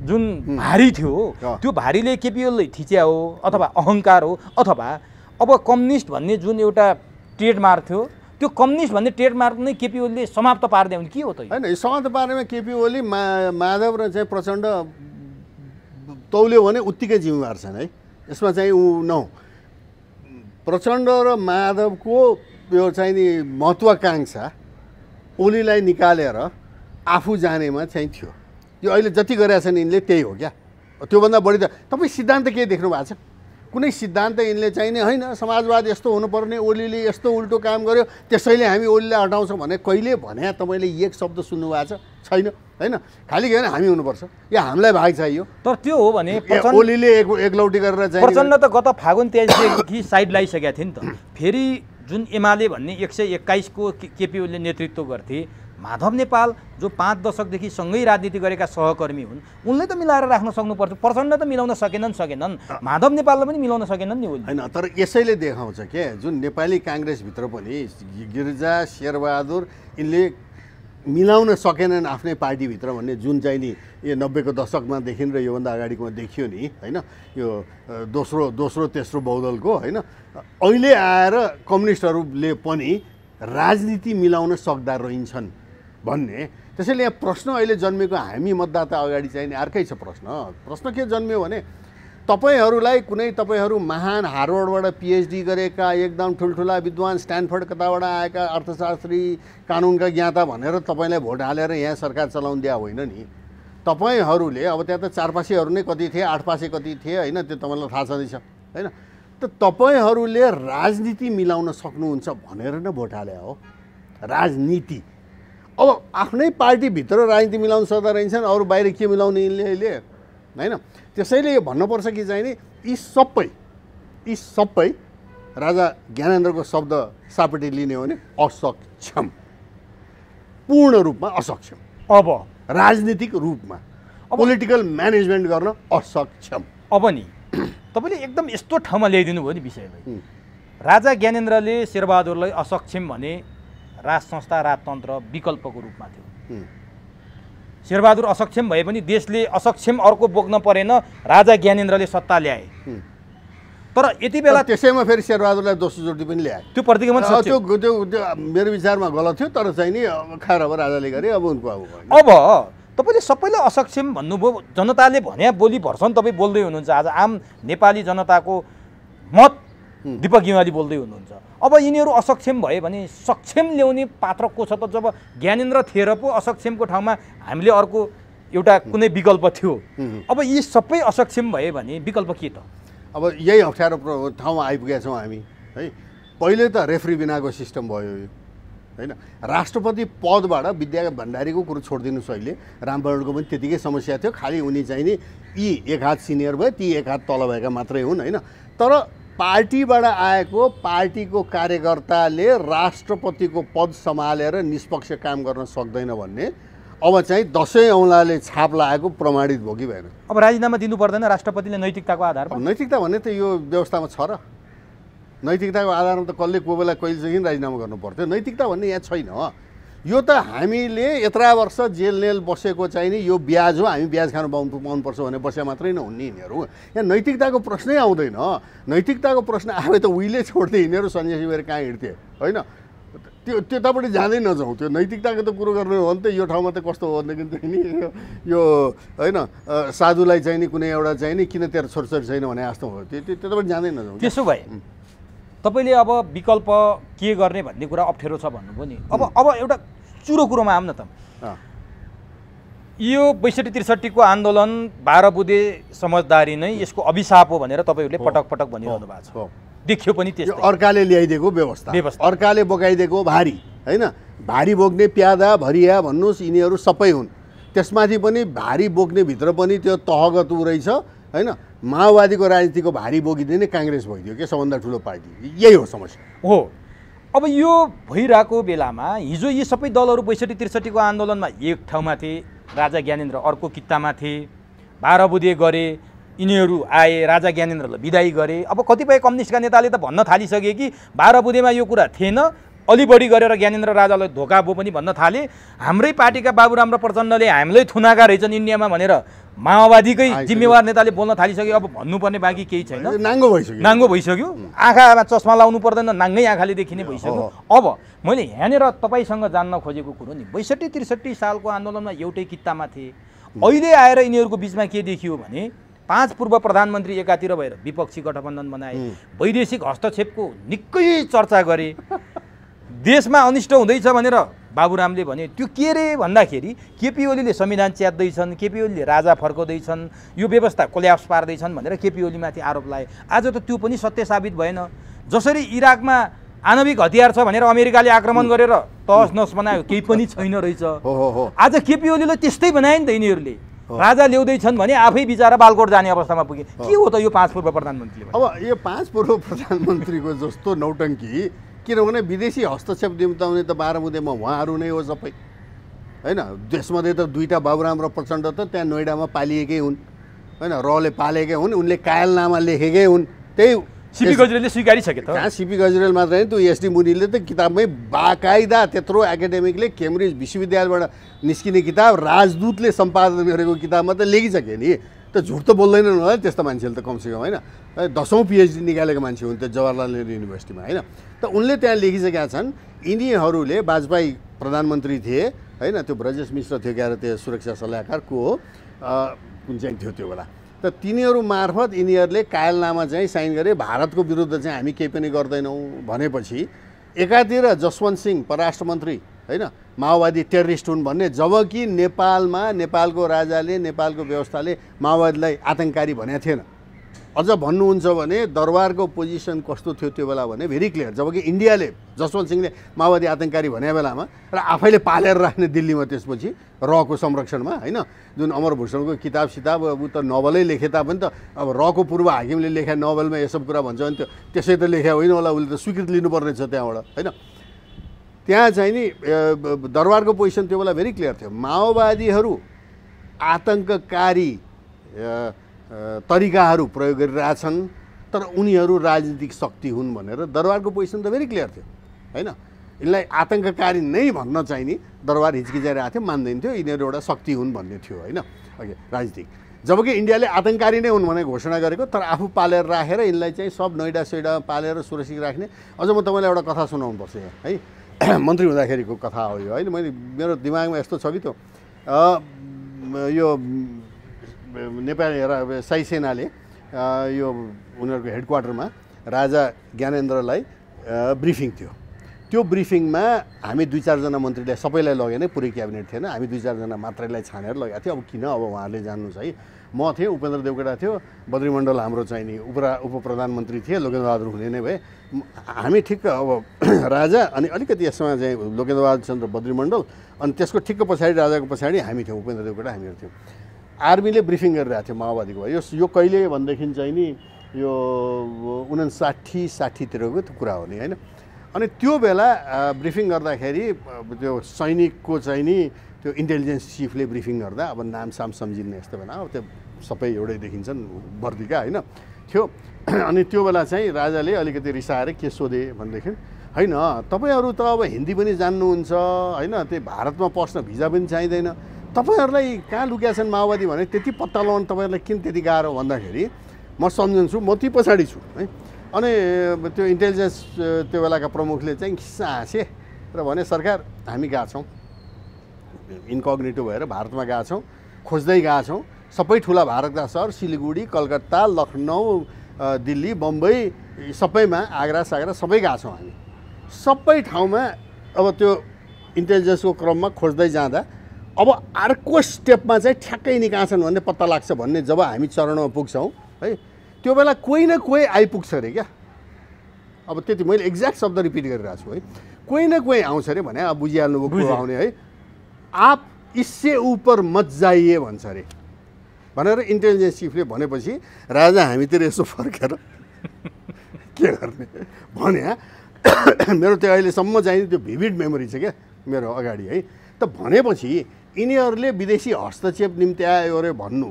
S1: जुन भारी थियो, त्यो भारीले केपी ओलीलाई थिच्या हो अथवा अहङ्कार हो, अथवा अब कम्युनिस्ट भन्ने जुन एउटा ट्रेडमार्क थियो, त्यो कम्युनिस्ट भन्ने ट्रेडमार्क नै केपी ओलीले समाप्त पारिदियो भने के हो त?
S2: होइन, समाप्त पार्नेमा केपी ओली माधव र चाहिँ प्रचण्ड तौल्यो भने उत्तिकै जिम्मेवार छन् है। यसमा चाहिँ ऊ प्रचण्ड र माधवको यो चाहिँ नि महत्त्वाकांक्षा ओलीलाई निकालेर आफू जानेमा चाहिँ थियो। यो अहिले जति गरेका छन् यिनले त्यही हो क्या। त्योभन्दा बढी त तपाईँ सिद्धान्त के देख्नु भएको छ? कुनै सिद्धान्त यिनले चाहिने होइन, समाजवाद यस्तो हुनुपर्ने, ओलीले यस्तो उल्टो काम गर्यो त्यसैले हामी ओलीलाई हटाउँछौँ भने कहिले भने तपाईँले एक शब्द सुन्नु भएको छैन होइन। खालि के भने हामी हुनुपर्छ या हामीलाई भाग चाहियो।
S1: तर त्यो हो भने
S2: ओलीले एकलौटी गरेर चाहिँ
S1: प्रचण्ड त गत फागुन 23 साइड लगाइसकेका थिए नि त। फेरि जुन एमाले भन्ने 121 को केपी ओलीले नेतृत्व गर्थे माधव नेपाल जो 5 दशकदेखि सँगै राजनीति गरेका सहकर्मी हुन् उनले त मिलाएर राख्न सक्नुपर्छ। प्रचण्ड त मिलाउन सकेनन्, माधव नेपालले पनि मिलाउन सकेनन् नि।
S2: होइन, तर यसैले देखाउँछ के जुन नेपाली काङ्ग्रेसभित्र पनि गिरिजा शेरबहादुर यिनले मिलाउन सकेनन् आफ्नै पार्टीभित्र भन्ने जुन चाहिँ नि यो 90को दशकमादेखि र योभन्दा अगाडिकोमा देखियो नि होइन, यो दोस्रो तेस्रो बहुदलको होइन, अहिले आएर कम्युनिस्टहरूले पनि राजनीति मिलाउन सक्दा रहन्छन् भन्ने। त्यसैले यहाँ प्रश्न अहिले जन्मेको हामी मतदाता अगाडि चाहिँ अर्कै छ। प्रश्न के जन्मियो भने तपाईँहरूलाई तपाईँहरू महान हार्वर्डबाट पिएचडी गरेका एकदम ठुल्ठुला विद्वान, स्ट्यानफोर्ड कताबाट आएका अर्थशास्त्री, कानुनका ज्ञाता भनेर तपाईँलाई भोट हालेर यहाँ सरकार चलाउन दिया होइन नि। तपाईँहरूले अब त्यहाँ त 4 पासेहरू नै कति थिए, 8 पासे कति थिए होइन, त्यो तपाईँलाई थाहा छँदैछ होइन। त तपाईँहरूले राजनीति मिलाउन सक्नुहुन्छ भनेर नै भोट हाले हो। राजनीति अब आफ्नै पार्टीभित्र राजनीति मिलाउन सक्दा रहन्छन्, अरू बाहिर के मिलाउने यिनले अहिले होइन। त्यसैले यो भन्नुपर्छ कि चाहिँ नि यी सबै राजा ज्ञानेन्द्रको शब्द सापट्टि लिने हो भने असक्षम, पूर्ण रूपमा असक्षम,
S1: अब
S2: राजनीतिक रूपमा पोलिटिकल म्यानेजमेन्ट गर्न असक्षम।
S1: अब नि तपाईँले एकदम यस्तो ठाउँमा ल्याइदिनु भयो नि विषयलाई। राजा ज्ञानेन्द्रले शेरबहादुरलाई असक्षम भने राज संस्था राजतन्त्र विकल्पको रूपमा थियो। शेरबहादुर असक्षम भए पनि देशले असक्षम अर्को बोक्न परेन, राजा ज्ञानेन्द्रले सत्ता ल्याए। तर यति बेला
S2: त्यसैमा फेरि शेरबहादुरलाई दोस्रो चोटि पनि ल्याए।
S1: त्यो प्रतिगमन सत्य,
S2: त्यो मेरो विचारमा गलत थियो, तर चाहिँ नि खाएर अब राजाले गरे, अब उनको
S1: अब तपाईँले सबैलाई असक्षम भन्नुभयो। जनताले भने बोली भर्छन् तपाईँ बोल्दै हुनुहुन्छ। आज आम नेपाली जनताको मत दीपक गेवाली बोल्दै हुनुहुन्छ। अब यिनीहरू असक्षम भए भने सक्षम ल्याउने पात्र को छ त? जब ज्ञानेन्द्र थिएर पो असक्षमको ठाउँमा हामीले अर्को एउटा कुनै विकल्प थियो। अब यी सबै असक्षम भए भने विकल्प के त?
S2: अब यही अप्ठ्यारो ठाउँमा आइपुगेका छौँ हामी है। पहिले त रेफ्री बिनाको सिस्टम भयो यो होइन। राष्ट्रपति पदबाट विद्या भण्डारीको कुरो छोडिदिनुहोस्, अहिले रामबरणको पनि त्यतिकै समस्या थियो। खालि उनी चाहिँ नि यी एक हात सिनियर भए, ती एक हात तल भएका मात्रै हुन् होइन। तर पार्टीबाट आएको पार्टीको कार्यकर्ताले राष्ट्रपतिको पद सम्हालेर निष्पक्ष काम गर्न सक्दैन भन्ने अब चाहिँ 10 औँलाले छाप लागेको प्रमाणित भयो कि भएन?
S1: अब राजीनामा दिनु पर्दैन राष्ट्रपतिले नैतिकताको आधारमा?
S2: नैतिकता भन्ने त यो व्यवस्थामा छ र? नैतिकताको आधारमा त कसले कोही बेला कहिलेदेखि राजीनामा गर्नु पर्थ्यो। नैतिकता भन्ने यहाँ छैन। यो त हामीले यत्रा वर्ष जेल नेल बसेको चाहिँ नि यो ब्याज हो, हामी ब्याज खानु पाउनुपर्छ भने बस्या मात्रै नहुने यिनीहरू। यहाँ नैतिकताको प्रश्नै आउँदैन। नैतिकताको प्रश्न आए त उहिले छोड्थे यिनीहरू सन्यासी भएर कहाँ हिँड्थे होइन। त्यो त्यतापट्टि जाँदै नजाउँ। त्यो नैतिकताको त कुरो गर्नु हो भने त यो ठाउँमा त कस्तो हो भनेदेखि चाहिँ नि यो होइन साधुलाई चाहिँ नि कुनै एउटा चाहिँ नि किन तेरो छोरछोरी छैन भने जस्तो हो। त्यतापट्टि जाँदै नजाउँ।
S1: त्यसो भए तपाईँले अब विकल्प के गर्ने भन्ने कुरा अप्ठ्यारो छ भन्नुभयो नि। अब एउटा चुरो कुरोमा आउँ न त। यो 62-63 को आन्दोलन 12 बुँदे समझदारी नै यसको अभिशाप हो भनेर तपाईँहरूले पटक पटक भनिरहनु भएको छ। देखियो पनि त्यस्तो।
S2: अर्काले ल्याइदिएको व्यवस्था, अर्काले बोकाइदिएको भारी होइन। भारी बोक्ने प्यादा भरिया भन्नुहोस् यिनीहरू सबै हुन्। त्यसमाथि पनि भारी बोक्ने भित्र पनि त्यो तहगत ऊ रहेछ होइन। माओवादीको राजनीतिको भारी बोकिदिने काङ्ग्रेस भइदियो के सबभन्दा ठुलो पार्टी। यही हो समस्या
S1: हो। अब यो भइरहेको बेलामा हिजो यी सबै दलहरू 62-63 को आन्दोलनमा एक ठाउँमा थिए, राजा ज्ञानेन्द्र अर्को कित्तामा थिए, 12 बुँदे गरे, यिनीहरू आए, राजा ज्ञानेन्द्रलाई विदाई गरे। अब कतिपय कम्युनिस्टका नेताले त भन्न थालिसके कि 12 बुँदेमा यो कुरा थिएन, अलि बढी गरेर ज्ञानेन्द्र राजालाई धोका भयो पनि भन्न थाले। हाम्रै पार्टीका बाबुराम र प्रचण्डले हामीलाई थुनाका रहेछन् इन्डियामा भनेर माओवादीकै जिम्मेवार नेताले बोल्न थालिसक्यो। अब भन्नुपर्ने बाँकी केही छैन, नाङ्गो भइसक्यो। आँखामा चस्मा लाउनु पर्दैन, नाङ्गै आँखाले देखिने भइसक्यो। अब मैले यहाँनिर तपाईँसँग जान्न खोजेको कुरो नि 62-63 सालको आन्दोलनमा एउटै कित्तामा थिए। अहिले आएर यिनीहरूको बिचमा के देखियो भने 5 पूर्व प्रधानमन्त्री एकातिर भएर विपक्षी गठबन्धन बनाए, वैदेशिक हस्तक्षेपको निकै चर्चा गरे, देशमा अनिष्ट हुँदैछ भनेर बाबुरामले भने। त्यो के रे भन्दाखेरि केपी ओलीले संविधान च्यात्दैछन्, केपी ओलीले राजा फर्काउँदैछन्, यो व्यवस्था कोल्याप्स पार्दैछन् भनेर केपी ओलीमाथि आरोप लाए। आज त त्यो पनि सत्य साबित भएन। जसरी इराकमा आणविक हतियार छ भनेर अमेरिकाले आक्रमण गरेर तहस नहस बनायो, केही पनि छैन रहेछ। आज केपी ओलीलाई त्यस्तै बनाए नि त यिनीहरूले। राजा ल्याउँदैछन् भने आफै बिचारा बालकोट जाने अवस्थामा पुगे। के हो त यो 5 पूर्व प्रधानमन्त्रीले?
S2: अब यो 5 पूर्व प्रधानमन्त्रीको जस्तो नौटङ्की, किनभने विदेशी हस्तक्षेप निम्ताउने त 12 बुँदेमा उहाँहरू नै हो सबै होइन। त्यसमध्ये त दुईवटा बाबुराम र प्रचण्ड त त्यहाँ नोइडामा पालिएकै हुन् होइन, रले पालेकै हुन्, उनले कायलनामा लेखेकै हुन्। त्यही
S1: सिपी गजरेलले स्वीकारिसके त।
S2: कहाँ सिपी गजरेल मात्र होइन, त्यो एसडी मुनिले त किताबमै बाकायदा त्यत्रो एकाडेमिकले केम्ब्रिज विश्वविद्यालयबाट निस्किने किताब राजदूतले सम्पादन गरेको किताबमा त लेखिसके नि। त झुट त बोल्दैनन् होला त्यस्ता मान्छेले त कमसेकम होइन। 10औं PhD निकालेको मान्छे हुन् त्यो जवाहरलाल नेहरू युनिभर्सिटीमा होइन। त उनले त्यहाँ लेखिसकेका छन् यिनीहरूले वाजपेयी प्रधानमन्त्री थिए होइन, त्यो ब्रजेश मिश्र थियो क्यारे त्यो सुरक्षा सल्लाहकार को हो कुन चाहिँ थियो त्यो बेला। त तिनीहरू मार्फत यिनीहरूले कायलनामा चाहिँ साइन गरे भारतको विरुद्ध चाहिँ हामी केही पनि गर्दैनौँ भनेपछि एकातिर जसवन्त सिंह परराष्ट्र मन्त्री होइन माओवादी टेररिस्ट हुन् भन्ने, जबकि नेपालमा नेपालको राजाले नेपालको व्यवस्थाले माओवादीलाई आतङ्ककारी भनेको थिएन। अझ भन्नुहुन्छ भने दरबारको पोजिसन कस्तो थियो त्यो बेला भने भेरी क्लियर। जबकि इन्डियाले जसवन्त सिंहले माओवादी आतङ्ककारी भने बेलामा र आफैले पालेर राख्ने दिल्लीमा त्यसपछि रको संरक्षणमा होइन, जुन अमर भूषणको किताब सिताब ऊ त नोभलै लेखे तापनि त अब रको पूर्व हाकिमले लेखा नोभलमा यसो कुरा भन्छ भने त्यो त्यसै त लेखा होइन होला, उसले त स्वीकृति लिनुपर्ने छ त्यहाँबाट होइन। त्यहाँ चाहिँ नि दरबारको पोजिसन त्यो बेला भेरी क्लियर थियो। माओवादीहरू आतङ्ककारी तरिकाहरू प्रयोग गरिरहेछन् तर उनीहरू राजनीतिक शक्ति हुन् भनेर दरबारको पोजिसन त भेरी क्लियर थियो होइन। यिनलाई आतङ्ककारी नै भन्न चाहिँ नि दरबार हिचकिचाइरहेको थियो, मान्दैन थियो यिनीहरू एउटा शक्ति हुन् भन्ने थियो होइन ओके राजनीतिक। जबकि इन्डियाले आतङ्ककारी नै हुन् भने घोषणा गरेको, तर आफू पालेर राखेर यिनलाई चाहिँ सब नोइडा सोइडा पालेर सुरक्षित राख्ने। अझ म तपाईँलाई एउटा कथा सुनाउनुपर्छ यहाँ है, मन्त्री हुँदाखेरिको कथा हो यो होइन। मैले मेरो दिमागमा यस्तो छ कि त्यो यो नेपाली साई सेनाले यो उनीहरूको हेडक्वार्टरमा राजा ज्ञानेन्द्रलाई ब्रिफिङ थियो। त्यो ब्रिफिङमा हामी 2-4 जना मन्त्रीलाई सबैलाई लगेन, पुरै क्याबिनेट थिएन, हामी 2-4 जना मात्रैलाई छानेर लगेको थियो। अब किन अब उहाँहरूले जान्नुहोस् है, म थिएँ, उपेन्द्र देवकोटा थियो, बद्रीमण्डल हाम्रो चाहिँ नि उप प्रधानमन्त्री थिए, लोकेन्द्रबहादुर हुने नै भए। हामी ठिक्क अब राजा अनि अलिकति यसमा चाहिँ लोकेन्द्रबहादुर चन्द्र बद्रीमण्डल अनि त्यसको ठिक्क पछाडि राजाको पछाडि हामी थियौँ, उपेन्द्र देवकोटा हामीहरू थियौँ। आर्मीले ब्रिफिङ गरिरहेको थियो माओवादीको। यो कहिले भनेदेखि चाहिँ नि यो 59-60तिरको कुरा हो नि होइन। अनि त्यो बेला ब्रिफिङ गर्दाखेरि त्यो सैनिकको चाहिँ नि त्यो इन्टेलिजेन्स चिफले ब्रिफिङ गर्दा अब नाम साम सम्झिने यस्तो बेला अब त्यो सबै एउटै देखिन्छन् वर्दीका होइन थियो। अनि त्यो बेला चाहिँ राजाले अलिकति रिसाएर के सोधे भनेदेखि होइन तपाईँहरू त अब हिन्दी पनि जान्नुहुन्छ होइन, त्यही भारतमा पस्न भिजा पनि चाहिँदैन, तपाईँहरूलाई कहाँ लुक्या छन् माओवादी भने त्यति पत्ता लगाउनु तपाईँहरूलाई किन त्यति गाह्रो भन्दाखेरि म सम्झन्छु म ती पछाडि छु है। अनि त्यो इन्टेलिजेन्स त्यो बेलाका प्रमुखले चाहिँ खिस्सा हाँसे र भने सरकार हामी गएको छौँ इन्कग्निटो भएर भारतमा गएको छौँ, खोज्दै गएको छौँ, सबै ठुला भारतका सहर सिलिगुडी कलकत्ता लखनऊ दिल्ली बम्बई सबैमा आग्रा साग्रा सबै गएको छौँ हामी। सबै ठाउँमा अब त्यो इन्टेलिजेन्सको क्रममा खोज्दै जाँदा अब अर्को स्टेपमा चाहिँ ठ्याक्कै नि कहाँ छन् भन्ने पत्ता लाग्छ भन्ने जब हामी चरणमा पुग्छौँ है, त्यो बेला कोही न कोही आइपुग्छ अरे क्या। अब त्यति मैले एक्ज्याक्ट शब्द रिपिट गरिरहेको छु है, कोही न कोही आउँछ अरे भने अब बुझिहाल्नु भयो आउने है। आप इससे ऊपर मत जाइए भन्छ अरे भनेर इन्टेलिजेन्स चिफले भनेपछि राजा हामीतिर यसो फर्केर के गर्ने भने मेरो त्यो अहिलेसम्म चाहिँ त्यो भिभिड मेमोरी छ क्या मेरो अगाडि है। त भनेपछि यिनीहरूले विदेशी हस्तक्षेप निम्ति आयो अरे भन्नु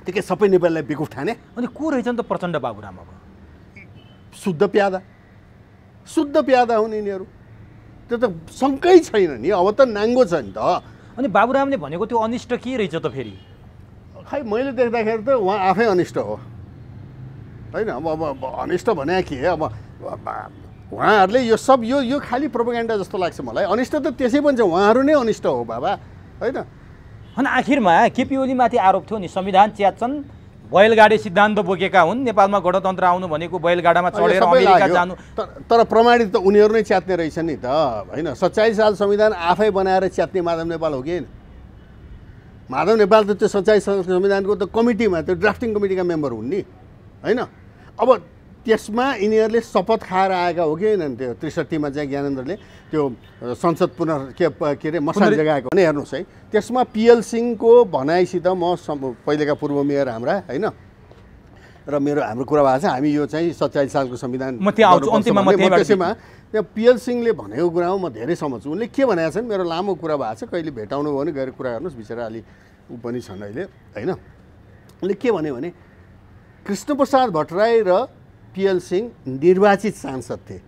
S2: त्यो के सबै नेपालीलाई बेकुफ ठाने?
S1: अनि को रहेछन् त प्रचण्ड बाबुराम? अब
S2: शुद्ध प्यादा हुन् यिनीहरू, त्यो त शङ्कै छैन नि, अब त नाङ्गो छ नि त।
S1: अनि बाबुरामले भनेको त्यो अनिष्ट के रहेछ त फेरि?
S2: खै मैले देख्दाखेरि त उहाँ आफै अनिष्ट हो होइन। अब अनिष्ट भने के अब उहाँहरूले यो सब यो खालि प्रोपेगेन्डा जस्तो लाग्छ मलाई। अनिष्ट त त्यसै पनि छ, उहाँहरू नै अनिष्ट हो बाबा होइन।
S1: अनि आखिरमा केपी ओलीमाथि आरोप थियो नि संविधान च्यात्छन्, बैलगाडी सिद्धान्त बोकेका हुन्, नेपालमा गणतन्त्र आउनु भनेको बैलगाडामा चढेर अमेरिका जानु।
S2: तर प्रमाणित त उनीहरू नै च्यात्ने रहेछ नि त होइन। 27 साल संविधान आफै बनाएर च्यात्ने माधव नेपाल हो कि होइन? माधव नेपाल त त्यो 27 साल संविधानको त कमिटीमा त्यो ड्राफ्टिङ कमिटीका मेम्बर हुन् नि होइन। अब त्यसमा यिनीहरूले शपथ खाएर आएका हो कि होइन? त्यो 63मा चाहिँ ज्ञानेन्द्रले त्यो संसद के अरे मसान जगाएको भने हेर्नुहोस् है, त्यसमा पिएल सिंहको भनाइसित म पहिलेका पूर्व मेयर हाम्रा होइन र हाम्रो कुरा भएको छ हामी यो चाहिँ 47 सालको संविधान
S1: म त्यहाँ आउँछु अन्तिममा म
S2: त्यसैमा त्यहाँ पिएल सिंहले भनेको कुरामा म धेरै समझ्छु उनले के भनेका छन् मेरो लामो कुरा भएको छ कहिले भेटाउनु भयो भने गएर कुरा गर्नुहोस् बिचरा अलि ऊ पनि छन् अहिले होइन उनले के भन्यो भने कृष्णप्रसाद भट्टराई र पिएल सिंह निर्वाचित सांसद थिए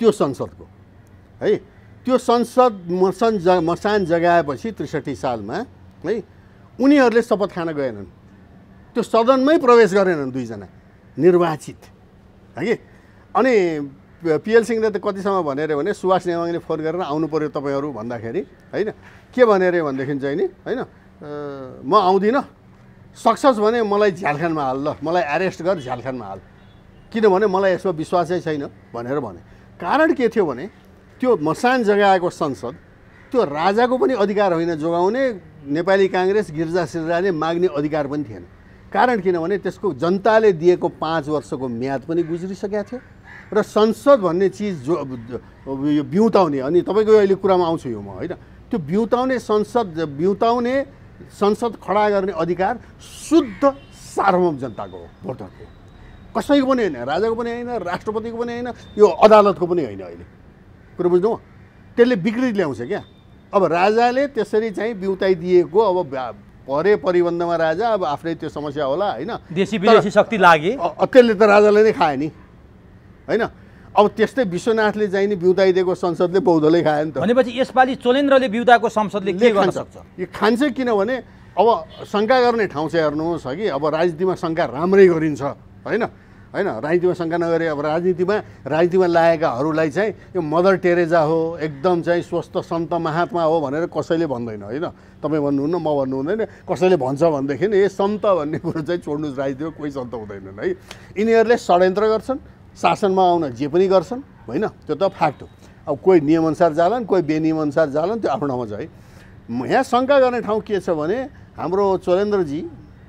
S2: त्यो संसदको है त्यो संसद मसान जगाएपछि 63 सालमा है उनीहरूले शपथ खान गएनन् त्यो सदनमै प्रवेश गरेनन् दुईजना निर्वाचित है कि अनि पिएल सिंहले त कतिसम्म भने अरे भने सुभाष नेवाङले फोन गरेर आउनु पर्यो तपाईँहरू भन्दाखेरि होइन के भने अरे भनेदेखि चाहिँ नि होइन म आउँदिनँ सक्छस् भने मलाई झ्यालखानमा हाल ल मलाई एरेस्ट गर झ्यालखानमा हाल किनभने मलाई यसमा विश्वासै छैन भनेर भने कारण के थियो भने त्यो मसान जगाएको संसद त्यो राजाको पनि अधिकार होइन जोगाउने नेपाली काङ्ग्रेस गिर्जा सिर्जाले माग्ने अधिकार पनि थिएन कारण किनभने त्यसको जनताले दिएको 5 वर्षको म्याद पनि गुज्रिसकेको थियो र संसद भन्ने चिज जो यो बिउताउने अनि तपाईँको अहिले कुरामा आउँछु यो म होइन त्यो बिउताउने संसद खडा गर्ने अधिकार शुद्ध सार्वभौम जनताको हो भोटरको कसैको पनि होइन राजाको पनि होइन राष्ट्रपतिको पनि होइन यो अदालतको पनि होइन अहिले कुरो बुझ्नु त्यसले विकृति ल्याउँछ क्या अब राजाले त्यसरी चाहिँ बिउताइदिएको अब परे परिबन्धमा राजा अब आफ्नै त्यो समस्या होला होइन
S1: देशी विदेशी शक्ति लागे
S2: त्यसले त राजाले नै खायो नि होइन अब त्यस्तै विश्वनाथले चाहिँ नि बिउताइदिएको संसदले बौद्धले खायो नि त
S1: भनेपछि यसपालि चोलेन्द्रले बिउताएको संसदले के गर्न सक्छ
S2: यो खान्छ किनभने अब शङ्का गर्ने ठाउँ चाहिँ हेर्नुहोस् कि अब राजनीतिमा शङ्का राम्रै गरिन्छ होइन होइन राजनीतिमा शङ्का नगरे अब राजनीतिमा लागेकाहरूलाई चाहिँ यो मदर टेरेजा हो एकदम चाहिँ स्वस्थ सन्त महात्मा हो भनेर कसैले भन्दैन होइन तपाईँ भन्नुहुन्न म भन्नु हुँदैन कसैले भन्छ भनेदेखि ए सन्त भन्ने कुरो चाहिँ छोड्नुहोस् राजनीतिमा कोही सन्त हुँदैनन् है यिनीहरूले षड्यन्त्र गर्छन् शासनमा आउन जे पनि गर्छन् होइन त्यो त फ्याक्ट हो अब कोही नियमअनुसार जालान् कोही बेनियमअनुसार जालान् त्यो आफ्नो ठाउँमा छ है यहाँ शङ्का गर्ने ठाउँ के छ भने हाम्रो चोलेन्द्रजी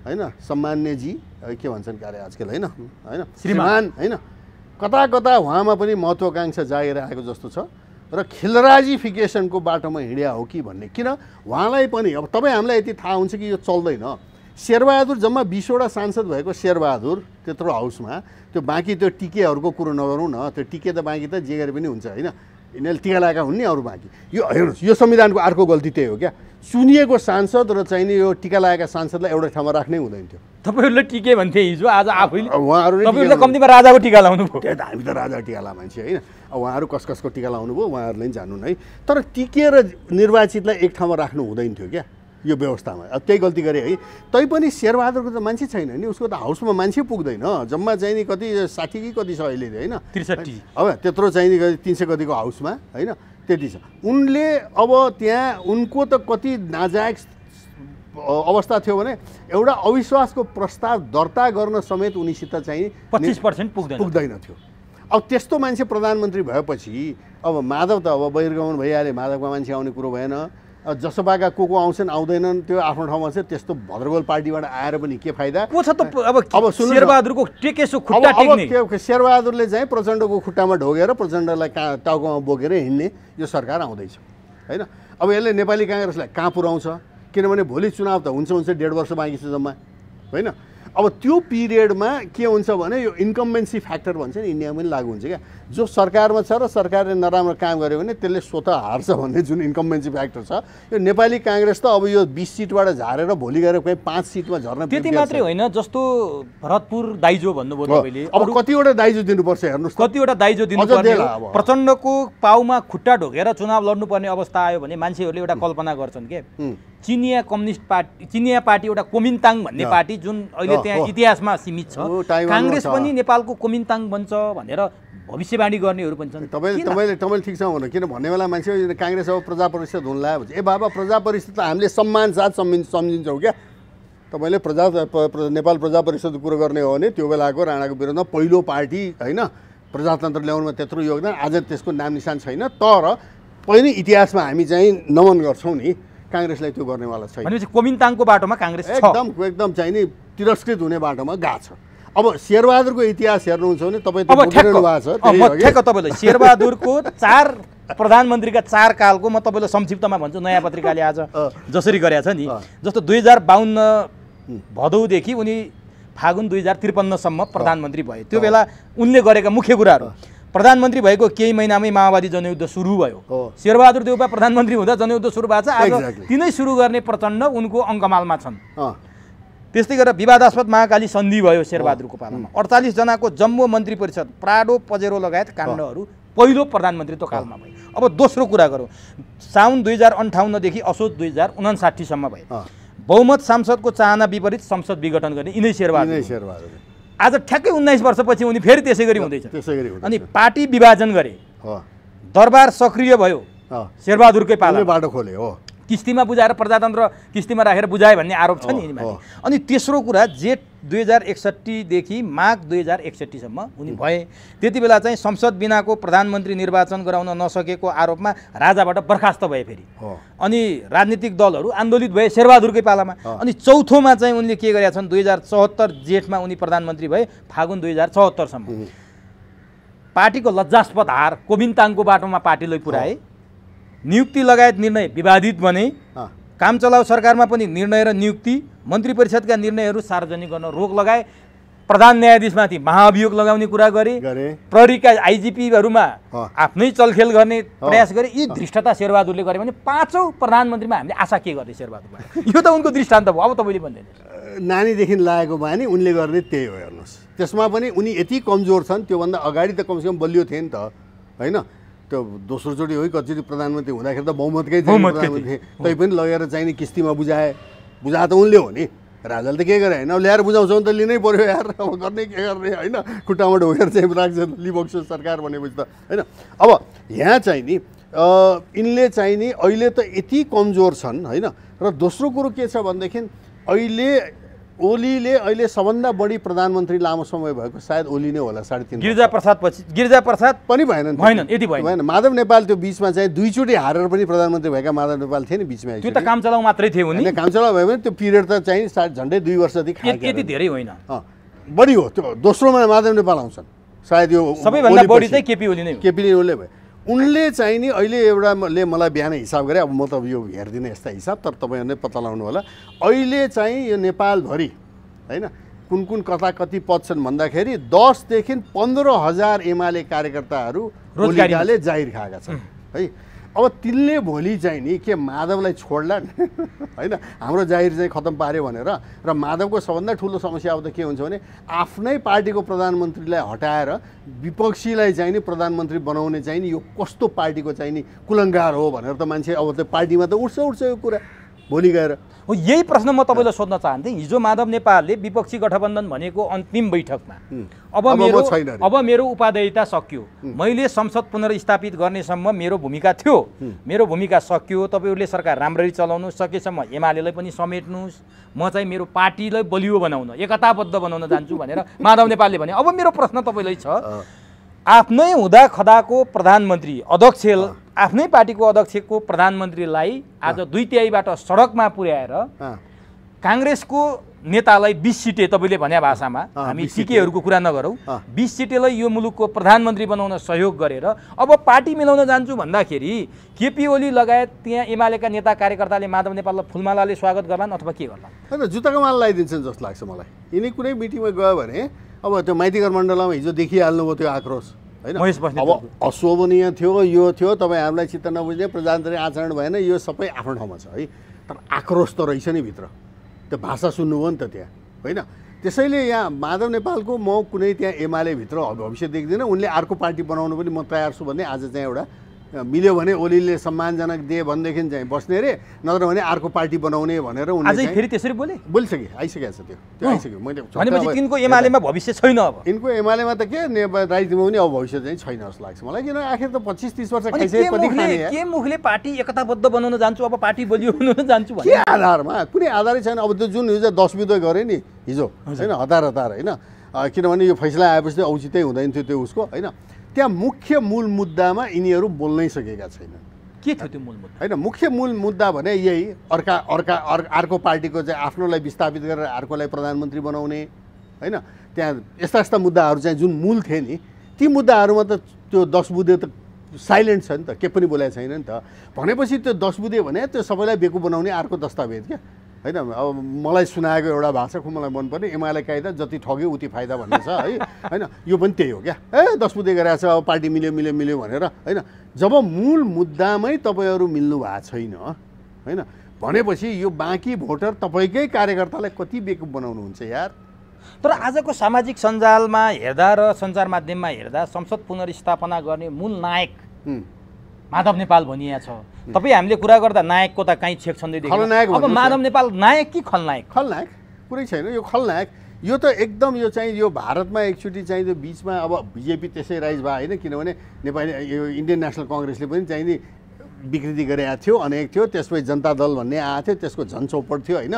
S2: होइन सम्मान्यजी के भन्छन् कार्य आजकल होइन होइन श्रीमान होइन कता कता उहाँमा पनि महत्त्वाकांक्षा जागेर आएको जस्तो छ र खिलराजिफिकेसनको बाटोमा हिँड्या हो कि भन्ने किन उहाँलाई पनि अब तपाईँ हामीलाई यति थाहा हुन्छ कि यो चल्दैन शेरबहादुर जम्मा 20वटा सांसद भएको शेरबहादुर त्यत्रो हाउसमा त्यो बाँकी त्यो टिकेहरूको कुरो नगरौँ न त्यो टिके त बाँकी त जे गरे पनि हुन्छ होइन यिनीहरूले टिका लगाएका हुन् नि अरू बाँकी यो हेर्नुहोस् यो संविधानको अर्को गल्ती त्यही हो क्या चुनिएको सांसद र चाहिँ यो टिका लगाएका सांसदलाई एउटा ठाउँमा राख्नै हुँदैन थियो
S1: तपाईँहरूले टिके भन्थे हिजो आज आफैले
S2: उहाँहरूले
S1: कम्तीमा राजाको टिका लाउनु भयो
S2: त्यही त हामी त राजाको टिका ला मान्छे होइन अब उहाँहरू कसको टिका लाउनु भयो उहाँहरूले पनि जान्नु है तर टिके र निर्वाचितलाई एक ठाउँमा राख्नु हुँदैन थियो क्या यो व्यवस्थामा अब त्यही गल्ती गरे है तैपनि शेरबहादुरको त मान्छे छैन नि उसको त हाउसमा मान्छे पुग्दैन जम्मा चाहिँ नि कति 60 कि कति छ अहिले होइन
S1: 63
S2: अब त्यत्रो चाहिँ नि 300 कतिको हाउसमा होइन त्यति छ उनले अब त्यहाँ उनको त कति नाजायज अवस्था थियो भने एउटा अविश्वासको प्रस्ताव दर्ता गर्न समेत उनीसित चाहिँ
S1: 25%
S2: पुग्दैन थियो अब त्यस्तो मान्छे प्रधानमन्त्री भएपछि अब माधव त अब बहिर्गमन भइहाले माधवका मान्छे आउने कुरो भएन जसपाका को आउँछन् आउँदैनन् त्यो आफ्नो ठाउँमा छ त्यस्तो भद्रगोल पार्टीबाट आएर पनि के फाइदा
S1: को छ त अब शेरबहादुरको टेकेसो खुट्टा टेक्ने
S2: शेरबहादुरले चाहिँ प्रचण्डको खुट्टामा ढोगेर प्रचण्डलाई टाउकोमा बोकेर हिँड्ने यो सरकार आउँदैछ होइन अब यसले नेपाली काङ्ग्रेसलाई कहाँ पुर्याउँछ किनभने भोलि चुनाव त हुन्छ 1.5 वर्ष बाँकी छ जम्मा होइन अब त्यो पिरियडमा के हुन्छ भने यो इन्कम्बेन्सी फ्याक्टर भन्छ नि इन्डियामा पनि लागु हुन्छ क्या जो सरकारमा छ र सरकारले नराम्रो काम गर्यो भने त्यसले स्वतः हार्छ भन्ने जुन इन्कम्बेन्सी फ्याक्टर छ यो नेपाली काङ्ग्रेस त अब यो 20 सिटबाट झारेर भोलि गएर कोही 5 सिटमा झर्न
S1: त्यति मात्रै होइन जस्तो भरतपुर दाइजो भन्नुभयो तपाईँले
S2: अब कतिवटा दाइजो दिनुपर्छ हेर्नुहोस्
S1: कतिवटा दाइजो दिनुपर्छ प्रचण्डको पाउमा खुट्टा ढोकेर चुनाव लड्नुपर्ने अवस्था आयो भने मान्छेहरूले एउटा कल्पना गर्छन् के चिनिया कम्युनिस्ट पार्टी चिनिया पार्टी एउटा कोमिन्ताङ भन्ने पार्टी जुन अहिले त्यहाँ इतिहासमा सीमित छ काङ्ग्रेस पनि नेपालको कोमिन्ताङ बन्छ भनेर भविष्यवाणी गर्नेहरू पनि छन्
S2: तपाईँले ठिक छ भन्नु किन भन्ने बेला मान्छे काङ्ग्रेस अब प्रजा परिषद हुन लाग्यो भने ए बाबा प्रजा परिषद त हामीले सम्मान साथ सम्झिन्छौँ क्या तपाईँले नेपाल प्रजा परिषदको कुरो गर्ने हो भने त्यो बेलाको राणाको विरुद्धमा पहिलो पार्टी होइन प्रजातन्त्र ल्याउनुमा त्यत्रो योगदान आज त्यसको नाम निशान छैन तर पनि इतिहासमा हामी चाहिँ नमन गर्छौँ नि काङ्ग्रेसलाई त्यो गर्नेवाला छैन
S1: भनेपछि कोमिन्ताङको बाटोमा काङ्ग्रेस
S2: एकदम चाहिँ नि तिरस्कृत हुने बाटोमा गएको छ अब शेरबहादुरको इतिहास हेर्नुहुन्छ भने तपाईँ
S1: तपाईँले शेरबहादुरको 4 प्रधानमन्त्रीका 4 कालको म तपाईँलाई संक्षिप्तमा भन्छु नयाँ पत्रिकाले आज जसरी गरेको छ नि जस्तो 2052 भदौदेखि उनी फागुन 2053सम्म प्रधानमन्त्री भए। त्यो बेला उनले गरेका मुख्य कुराहरू, प्रधानमन्त्री भएको केही महिनामै माओवादी जनयुद्ध सुरु भयो। शेरबहादुर देउपा प्रधानमन्त्री हुँदा जनयुद्ध सुरु भएको छ। आज तिनै सुरु गर्ने प्रचण्ड उनको अङ्कमालमा छन्। त्यस्तै गरेर विवादास्पद महाकाली सन्धि भयो शेरबहादुरको पालामा। 48 जनाको जम्बो मन्त्री परिषद, प्राडो पजेरो लगायत काण्डहरू पहिलो प्रधानमन्त्रीको कालमा भयो। अब दोस्रो कुरा गरौँ, साउन 2058 देखि असोज 2059 सम्म भयो। बहुमत सांसदको चाहना विपरीत संसद विघटन गर्ने यिनै शेरबहादुर। आज ठ्याक्कै 19 वर्षपछि उनी फेरि त्यसै गरी हुँदैछ। अनि पार्टी विभाजन गरे, दरबार सक्रिय भयो, शेरबहादुरकै पालामा
S2: बाटो खोले हो,
S1: किस्तीमा बुझाएर प्रजातन्त्र किस्तीमा राखेर बुझाए भन्ने आरोप छ नि यिनीमाथि। अनि तेस्रो कुरा, जेठ 2061 देखि माघ 2061 सम्म उनी भए। त्यति बेला चाहिँ संसद बिनाको प्रधानमन्त्री निर्वाचन गराउन नसकेको आरोपमा राजाबाट बर्खास्त भए फेरि। अनि राजनीतिक दलहरू आन्दोलित भए शेरबहादुरकै पालामा। अनि चौथोमा चाहिँ उनले के गरेका छन्, 2074 जेठमा उनी प्रधानमन्त्री भए, फागुन 2074 सम्म पार्टीको लज्जास्पद हार, कोबिन्ताङको बाटोमा पार्टीलाई पुर्याए, नियुक्ति लगायत निर्णय विवादित बने, काम चलाउ सरकारमा पनि निर्णय र नियुक्ति, मन्त्री परिषदका निर्णयहरू सार्वजनिक गर्न रोक लगाए, प्रधान न्यायाधीशमाथि महाभियोग लगाउने कुरा गरे, प्रहरीका आइजिपीहरूमा आफ्नै चलखेल गर्ने प्रयास गरे। यी धृष्टता शेरबहादुरले गरे भने पाँचौँ प्रधानमन्त्रीमा हामीले आशा के गर्ने शेरबहादुरबाट? यो त उनको दृष्टान्त भयो। अब तपाईँले भन्दैन,
S2: नानीदेखि लागेको बानी उनले गर्ने त्यही हो। हेर्नुहोस्, त्यसमा पनि उनी यति कमजोर छन्, त्योभन्दा अगाडि त कमसेकम बलियो थिए नि त, होइन? त्यो दोस्रोचोटि हो कतिचोटि प्रधानमन्त्री हुँदाखेरि त बहुमतकै प्रधानमन्त्री, तै पनि लगेर चाहिने किस्तीमा बुझाए त उनले हो नि। राजाले त के गरे होइन, अब ल्याएर बुझाउँछ भने त लिनै पर्यो यार, अब गर्ने के गर्ने, होइन? खुट्टामा ढोकेर चाहिँ राख्छ लिबक्सो सरकार भनेपछि त, होइन? अब यहाँ चाहिँ नि यिनले चाहिँ नि अहिले त यति कमजोर छन्, होइन? र दोस्रो कुरो के छ भनेदेखि अहिले ओलीले अहिले सबभन्दा बढी प्रधानमन्त्री लामो समय भएको सायद ओली नै होला, 3.5।
S1: गिरिजा प्रसाद
S2: पनि भएन,
S1: यति भएन।
S2: माधव नेपाल त्यो बिचमा चाहिँ दुईचोटि हारेर पनि प्रधानमन्त्री भएका माधव नेपाल थिए नि बिचमा।
S1: त्यो त काम चलाउ मात्रै थियो उनी,
S2: काम चलाउ भयो भने त्यो पिरियड त चाहिँ झन्डै 2 वर्षदेखि
S1: यति धेरै होइन,
S2: बढी हो। त्यो दोस्रोमा माधव नेपाल आउँछन् सायद, यो
S1: सबैभन्दा बढी चाहिँ केपी ओली नै
S2: भयो। उनले चाहिँ नि अहिले एउटाले मलाई बिहानै हिसाब गरे, अब म त यो हेर्दिनँ यस्ता हिसाब, तर तपाईँहरूले पत्ता लगाउनु होला। अहिले चाहिँ यो नेपालभरि, होइन, कुन कुन कता कति पद छन् भन्दाखेरि 10 देखि 15,000 एमाले कार्यकर्ताहरू रोजगारीले जाहिर खाएका छन्, है? अब तिनले भोलि चाहिँ नि के माधवलाई छोड्ला, होइन, हाम्रो जाहिर चाहिँ खतम पार्यो भनेर? र माधवको सबभन्दा ठुलो समस्या अब त के हुन्छ भने आफ्नै पार्टीको प्रधानमन्त्रीलाई हटाएर विपक्षीलाई चाहिँ नि प्रधानमन्त्री बनाउने चाहिँ नि यो कस्तो पार्टीको चाहिँ नि कुलङ्गार हो भनेर त मान्छे अब त पार्टीमा त उठ्छ यो कुरा भोलि गएर।
S1: हो, यही प्रश्न म तपाईँलाई सोध्न चाहन्थेँ। हिजो माधव नेपालले विपक्षी गठबन्धन भनेको अन्तिम बैठकमा अब मेरो उपाध्यक्षता सकियो, मैले संसद पुनर्स्थापित गर्नेसम्म मेरो भूमिका थियो, मेरो भूमिका सकियो, तपाईँहरूले सरकार राम्ररी चलाउनु सकेसम्म एमालेलाई पनि समेट्नुहोस्, म चाहिँ मेरो पार्टीलाई बलियो बनाउन, एकताबद्ध बनाउन जान्छु भनेर माधव नेपालले भने। अब मेरो प्रश्न तपाईँलाई छ, आफ्नै हुँदा खदाको प्रधानमन्त्री अध्यक्ष, आफ्नै पार्टीको अध्यक्षको प्रधानमन्त्रीलाई आज 2/3बाट सडकमा पुर्याएर काङ्ग्रेसको नेतालाई 20 सिटे, तपाईँले भने भाषामा, हामी सिकेहरूको कुरा नगरौँ, 20 सिटेलाई यो मुलुकको प्रधानमन्त्री बनाउन सहयोग गरेर अब पार्टी मिलाउन जान्छु भन्दाखेरि केपी ओली लगायत त्यहाँ एमालेका नेता कार्यकर्ताले माधव नेपाललाई फुलमालाले स्वागत गर्लान् अथवा के गर्लान्?
S2: होइन, जुत्ताको माला लगाइदिन्छन् जस्तो लाग्छ मलाई। यिनी कुनै मिटिङमा गयो भने अब त्यो माइतीघर मण्डलमा हिजो देखिहाल्नुभयो त्यो आक्रोश, होइन? अब अशोभनीय थियो, यो थियो, तपाईँहरूलाई चित्त नबुझ्ने, प्रजातान्त्रिक आचरण भएन, यो सबै आफ्नो ठाउँमा छ, है? तर आक्रोश त रहेछ नि भित्र, त्यो भाषा सुन्नुभयो नि त त्यहाँ, होइन? त्यसैले यहाँ माधव नेपालको म कुनै त्यहाँ एमालेभित्र भविष्य देख्दिनँ। उनले अर्को पार्टी बनाउनु पनि म तयार छु भन्ने आज चाहिँ एउटा मिल्यो भने ओलीले सम्मानजनक दिए भनेदेखि चाहिँ बस्ने रे, नत्र भने अर्को पार्टी बनाउने भनेर उनले
S1: फेरि त्यसरी
S2: बोलिसके, आइसकेको छ त्यो आइसक्यो। मैले
S1: भनेपछि तिनको एमालेमा भविष्य छैन, अब
S2: यिनको एमालेमा त के राजनीतिमा पनि अब भविष्य चाहिँ छैन जस्तो लाग्छ मलाई, किन आखिर त 25-30 वर्ष खाइसकेपछि
S1: के मुखले पार्टी एकताबद्ध बनाउन जान्छु, अब पार्टी बलियो बनाउन जान्छु
S2: के आधारमा? कुनै आधारै छैन। अब त्यो जुन हिजो 10 विद्रोह गरे नि हिजो, होइन, हतार, होइन, किनभने यो फैसला आएपछि औचित्य हुँदैन थियो त्यो उसको, होइन? त्यहाँ मुख्य मूल मुद्दामा यिनीहरू बोल्नै सकेका छैनन्।
S1: के थियो त्यो मूल मुद्दा?
S2: होइन, मुख्य मूल मुद्दा भने यही अर्को पार्टीको चाहिँ आफ्नोलाई विस्थापित गरेर अर्कोलाई प्रधानमन्त्री बनाउने, होइन? त्यहाँ यस्ता यस्ता मुद्दाहरू चाहिँ जुन मूल थिए नि, ती मुद्दाहरूमा त त्यो 10 बुँदे त साइलेन्ट छ नि त, के पनि बोलेको छैन नि त। भनेपछि त्यो 10 बुँदे भने त्यो सबैलाई बेकु बनाउने अर्को दस्तावेज क्या, होइन अब मलाई सुनाएको एउटा भाषा खुब मलाई मनपर्ने एमाले कायदा जति ठग्यो उति फाइदा भन्ने छ है होइन यो पनि त्यही हो क्या 10 बुँदे गरेको छ अब पार्टी मिल्यो भनेर होइन जब मूल मुद्दामै तपाईँहरू मिल्नु भएको छैन होइन भनेपछि यो बाँकी भोटर तपाईँकै कार्यकर्तालाई कति बेकुफ बनाउनुहुन्छ यार।
S1: तर आजको सामाजिक सञ्जालमा हेर्दा र सञ्चार माध्यममा हेर्दा संसद पुनर्स्थापना गर्ने मूल नायक माधव नेपाल भनिया छ। तपाईँ हामीले कुरा गर्दा नायकको त कहीँ छेक छँदै देख्दैन। अब माधव नेपाल नायक कि खलनायक?
S2: खलनायक कुरै छैन यो खलनायक। यो त एकदम यो चाहिँ यो भारतमा एकचोटि चाहिँ त्यो बिचमा अब बिजेपी त्यसै राइज भयो होइन किनभने नेपाली यो इन्डियन नेसनल कङ्ग्रेसले पनि चाहिँ नि विकृति गरेको थियो अनेक थियो त्यसपछि जनता दल भन्ने आएको थियो त्यसको झन् चौपट थियो होइन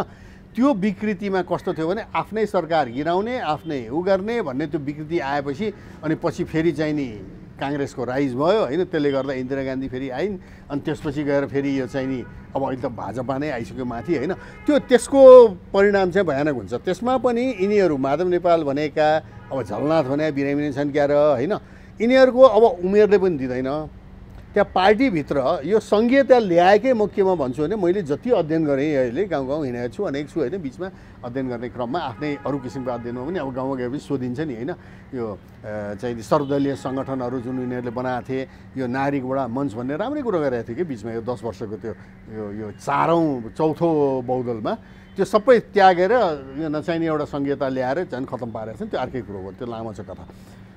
S2: त्यो विकृतिमा कस्तो थियो भने आफ्नै सरकार गिराउने आफ्नै गर्ने भन्ने त्यो विकृति आएपछि अनि पछि फेरि चाहिँ नि काङ्ग्रेसको राइज भयो होइन त्यसले गर्दा इन्दिरा गान्धी फेरि आइन् अनि त्यसपछि गएर फेरि यो चाहिँ नि अब अहिले त भाजपा नै आइसक्यो माथि होइन त्यो त्यसको परिणाम चाहिँ भयानक हुन्छ। त्यसमा पनि यिनीहरू माधव नेपाल भनेका अब झलनाथ भने बिरामी छन् क्या र होइन यिनीहरूको अब उमेरले पनि दिँदैन त्यहाँ पार्टीभित्र यो सङ्घीयता ल्याएकै म केमा भन्छु भने मैले जति अध्ययन गरेँ अहिले गाउँ गाउँ हिँडेको छु अनेक छु होइन बिचमा अध्ययन गर्ने क्रममा आफ्नै अरू किसिमको अध्ययनमा पनि अब गाउँमा गएपछि सोधिन्छ नि होइन यो चाहिँ सर्वदलीय सङ्गठनहरू जुन यिनीहरूले बनाएको थिए यो नागरिकबाट मञ्च भन्ने राम्रै कुरो गरेको थियो कि बिचमा यो 10 वर्षको त्यो यो चौथो बहुदलमा त्यो सबै त्यागेर यो नचाहिने एउटा सङ्घीयता ल्याएर झन् खतम पारेको छ नि त्यो अर्कै कुरो हो त्यो लामो छ कथा।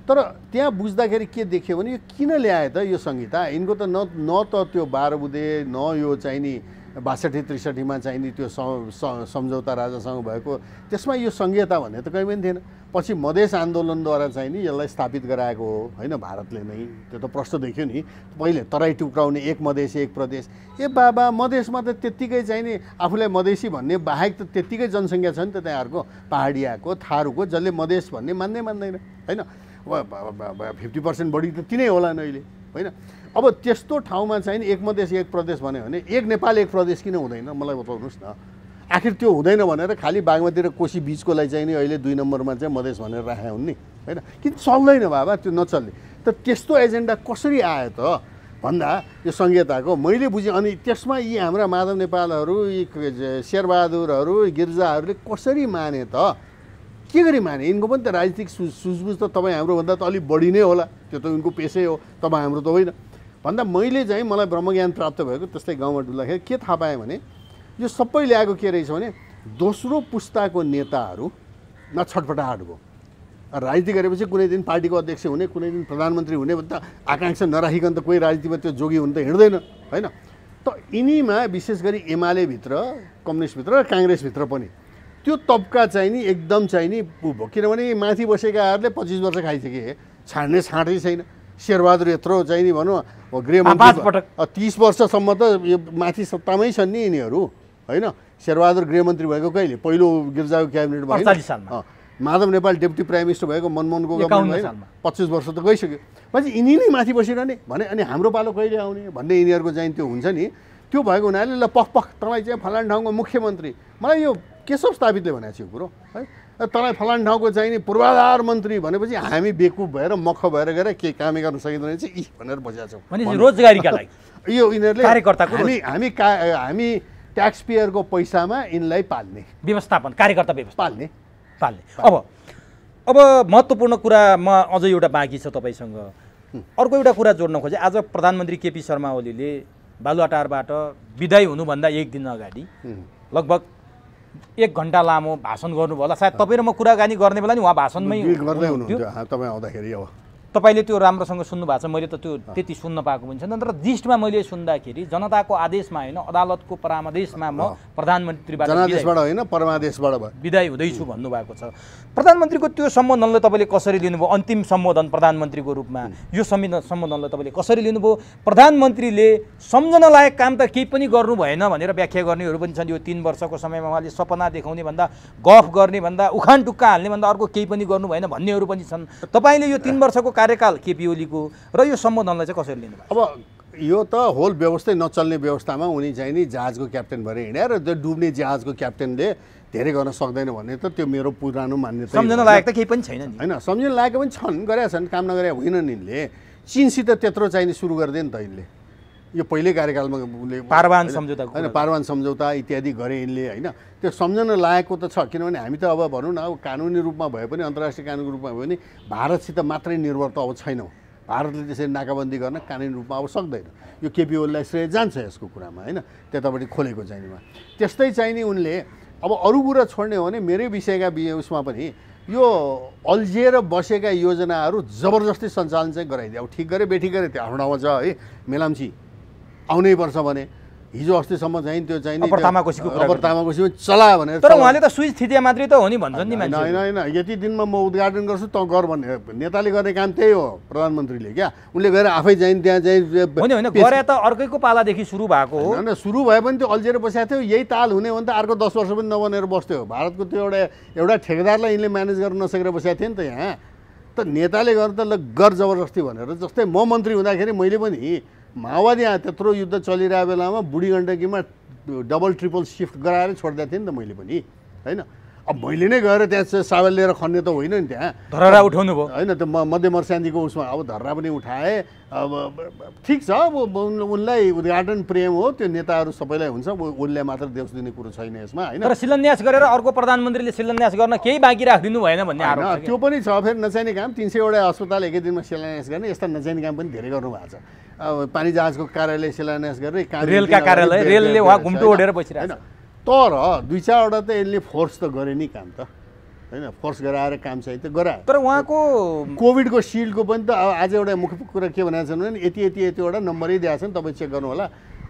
S2: तर त्यहाँ बुझ्दाखेरि के देख्यो भने यो किन ल्याए त यो संहिता यिनको त न त त्यो 12 बुँदे न यो चाहिँ नि 62-63मा चाहिँ नि त्यो सम्झौता राजासँग भएको त्यसमा यो संहिता भन्ने त कहीँ पनि थिएन। पछि मधेस आन्दोलनद्वारा चाहिँ नि यसलाई स्थापित गराएको हो होइन भारतले नै त्यो त प्रश्न देखियो नि पहिले तराई टुक्राउने एक मधेस एक प्रदेश ए बाबा मधेसमा त त्यत्तिकै चाहिँ नि आफूलाई मधेसी भन्ने बाहेक त त्यत्तिकै जनसङ्ख्या छ नि त त्यहाँहरूको पहाडियाको थारूको जसले मधेस भन्ने मान्दैन होइन 50% बढी त तिनै होला नि अहिले होइन। अब त्यस्तो ठाउँमा चाहिँ नि एक मधेस एक प्रदेश भन्यो भने एक नेपाल एक प्रदेश किन हुँदैन मलाई बताउनुहोस् न। आखिर त्यो हुँदैन भनेर खालि बागमती र कोशी बिचकोलाई चाहिँ नि अहिले 2 नम्बरमा चाहिँ मधेस भनेर राखेका हुन् नि होइन किन चल्दैन बाबा त्यो नचल्ने। त त्यस्तो एजेन्डा कसरी आयो त भन्दा यो संहिताको मैले बुझेँ अनि त्यसमा यी हाम्रा माधव नेपालहरू यी शेरबहादुरहरू गिर्जाहरूले कसरी माने त के गरी माने यिनको पनि त राजनीतिक सुझबुझ त तपाईँ हाम्रोभन्दा त अलिक बढी नै होला त्यो त यिनको पेसै हो तपाईँ हाम्रो त होइन भन्दा मैले चाहिँ मलाई ब्रह्मज्ञान प्राप्त भएको त्यस्तै गाउँमा डुल्दाखेरि के थाहा पाएँ भने यो सबै ल्याएको के रहेछ भने दोस्रो पुस्ताको नेताहरूमा छटपटाहट भयो। राजनीति गरेपछि कुनै दिन पार्टीको अध्यक्ष हुने कुनै दिन प्रधानमन्त्री हुने भने त आकाङ्क्षा नराखिकन त कोही राजनीतिमा त्यो जोगी हुन त हिँड्दैन होइन। त यिनीमा विशेष गरी एमालेभित्र कम्युनिस्टभित्र र काङ्ग्रेसभित्र पनि त्यो तबका चाहिँ नि एकदम चाहिँ नि भयो किनभने माथि बसेकाहरूले 25 वर्ष खाइसके छाँटै छैन। शेरबहादुर यत्रो चाहिँ नि भनौँ गृहमन्त्री 30 वर्षसम्म त यो माथि सत्तामै छन् नि यिनीहरू होइन। शेरबहादुर गृहमन्त्री भएको कहिले पहिलो गिर्जाको क्याबिनेट भयो Madhav Nepal deputy prime minister भएको मनमोहनको गभर्मेन्ट भयो 25 वर्ष त गइसक्यो पछि यिनी नै माथि बसिरहने भने अनि हाम्रो पालो कहिले आउने भन्ने यिनीहरूको चाहिँ त्यो हुन्छ नि त्यो भएको हुनाले ल पख तपाईँ चाहिँ फलान ठाउँको मुख्यमन्त्री मलाई यो केशव स्थापितले भनेको छ यो कुरो है तपाईँ फलान ठाउँको चाहिँ नि पूर्वाधार मन्त्री भनेपछि हामी बेकुफ भएर मख भएर गएर के कामै गर्न सकिँदैन चाहिँ यी भनेर बसेका छौँ
S1: रोजगारीका लागि यो
S2: यिनीहरूले हामी ट्याक्स पेयरको पैसामा यिनलाई पाल्ने
S1: व्यवस्थापन कार्यकर्ता व्यवस्था पाल्ने। अब महत्त्वपूर्ण कुरा म अझ एउटा बाँकी छ तपाईँसँग अर्को एउटा कुरा जोड्न खोजेँ। आज प्रधानमन्त्री केपी शर्मा ओलीले बालुवाटारबाट बिदाई हुनुभन्दा एक दिन अगाडि लगभग 1 घन्टा लामो भाषण गर्नुभयो होला सायद तपाईँ र म कुराकानी गर्ने बेला नि उहाँ भाषणमै
S2: गर्दै हुनुहुन्थ्यो तपाईँ आउँदाखेरि अब
S1: तपाईँले त्यो राम्रोसँग सुन्नु भएको छ मैले त त्यो त्यति सुन्न पाएको पनि छैन। तर जिस्टमा मैले सुन्दाखेरि जनताको आदेशमा होइन अदालतको परामर्शमा म प्रधानमन्त्रीबाट
S2: होइन परमादेशबाट
S1: बिदाई हुँदैछु भन्नुभएको छ। प्रधानमन्त्रीको त्यो सम्बोधनलाई तपाईँले कसरी लिनुभयो अन्तिम सम्बोधन प्रधानमन्त्रीको रूपमा यो सम्बोधनलाई तपाईँले कसरी लिनुभयो? प्रधानमन्त्रीले सम्झन लायक काम त केही पनि गर्नु भएन भनेर व्याख्या गर्नेहरू पनि छन्। यो 3 वर्षको समयमा उहाँले सपना देखाउने भन्दा गफ गर्ने भन्दा उखान टुक्का हाल्ने भन्दा अर्को केही पनि गर्नु भएन भन्नेहरू पनि छन्। तपाईँले यो 3 वर्षको कार्यकाल केपी ओलीको र यो सम्बोधनलाई चाहिँ कसरी लिनुभयो?
S2: अब यो त होल व्यवस्थै नचल्ने व्यवस्थामा उनी चाहिँ नि जहाजको क्याप्टेन भएर हिँडे र त्यो डुब्ने जहाजको क्याप्टेनले धेरै गर्न सक्दैन भन्ने त त्यो मेरो पुरानो मान्यता।
S1: सम्झन लायक त केही पनि छैन नि
S2: होइन सम्झन लायक पनि छन् गरेका छन् काम नगरे होइन नि यिनले चीनसित त्यत्रो चाहिने सुरु गरिदियो नि त यिनले यो पहिल्यै कार्यकालमा उसले
S1: पारवान सम्झौता
S2: होइन पारवान सम्झौता इत्यादि गरे यिनले होइन त्यो सम्झन लायकको त छ किनभने हामी त अब भनौँ न अब कानुनी रूपमा भए पनि अन्तर्राष्ट्रिय कानुनी रूपमा भए पनि भारतसित मात्रै निर्भर त अब छैनौँ भारतले त्यसरी नाकाबन्दी गर्न कानुनी रूपमा अब सक्दैन यो केपी ओलीलाई श्रेय जान्छ यसको कुरामा होइन त्यतापट्टि खोलेको चाहिनेमा त्यस्तै चाहिने उनले अब अरू कुरा छोड्ने हो भने मेरै विषयका उसमा पनि यो अल्झिएर बसेका योजनाहरू जबरजस्ती सञ्चालन चाहिँ गराइदियो अब ठिक गरे बेठिक गरे त्यो आफ्नो ठाउँमा छ है मेलाम्ची आउनै पर्छ भने हिजो अस्तिसम्म चाहिँ त्यो चाहिँ
S1: अपर तामाकोसीको
S2: चला भनेर
S1: तर उहाँले त स्विच थितिया मात्रै त हो नि भन्छन् नि मान्छे
S2: होइन होइन यति दिनमा म उद्घाटन गर्छु त गर भन्ने नेताले गर्ने काम त्यही हो प्रधानमन्त्रीले क्या उनले गएर आफै चाहिँ त्यहाँ चाहिँ
S1: होइन गरे त अर्कैको पालादेखि सुरु भएको हो
S2: होइन सुरु भए पनि त्यो अल्झिएर बसेको थियो यही ताल हुने हो भने त अर्को 10 वर्ष पनि नबनेर बस्थ्यो भारतको त्यो एउटा ठेकेदारलाई यिनले म्यानेज गर्न नसकेर बसेको थियो नि त यहाँ त नेताले गरेर त ल गर जबरजस्ती भनेर जस्तै म मन्त्री हुँदाखेरि मैले पनि माओवादी त्यत्रो युद्ध चलिरहेको बेलामा बुढी गण्डकीमा डबल ट्रिपल सिफ्ट गराएर छोडिदिएको थिएँ नि त मैले पनि होइन अब मैले नै गएर त्यहाँ साबल लिएर खन्ने त होइन नि त्यहाँ
S1: धरहरा उठाउनु भयो
S2: होइन त्यो मध्य मर्स्यान्दीको उसमा अब धरहरा पनि उठाएँ अब ठिक छ अब उनलाई उद्घाटन प्रेम हो त्यो नेताहरू सबैलाई हुन्छ उनलाई मात्र देउस दिने कुरो छैन यसमा होइन
S1: तर शिलान्यास गरेर अर्को प्रधानमन्त्रीले शिलान्यास गर्न केही बाँकी राखिदिनु भएन भन्ने आरोप छ
S2: त्यो पनि छ फेरि नचाहिने काम 300वटा अस्पताल एकै दिनमा शिलान्यास गर्ने यस्ता नचाहिने काम पनि धेरै गर्नुभएको छ अब पानी जहाजको कार्यालय शिलान्यास गरेर
S1: रेलका कार्यालय रेलले उहाँ घुम्टो ओढेर बसिरहेको छ
S2: तर 2-4वटा त यसले फोर्स त गरे नि काम त होइन फोर्स गराएर काम चाहिँ त गरायो
S1: तर उहाँको
S2: कोभिडको सिल्डको पनि त आज एउटा मुख्य कुरा के भनेको छन् भने यतिवटा नम्बरै दिएको छ नि तपाईँ चेक गर्नु होला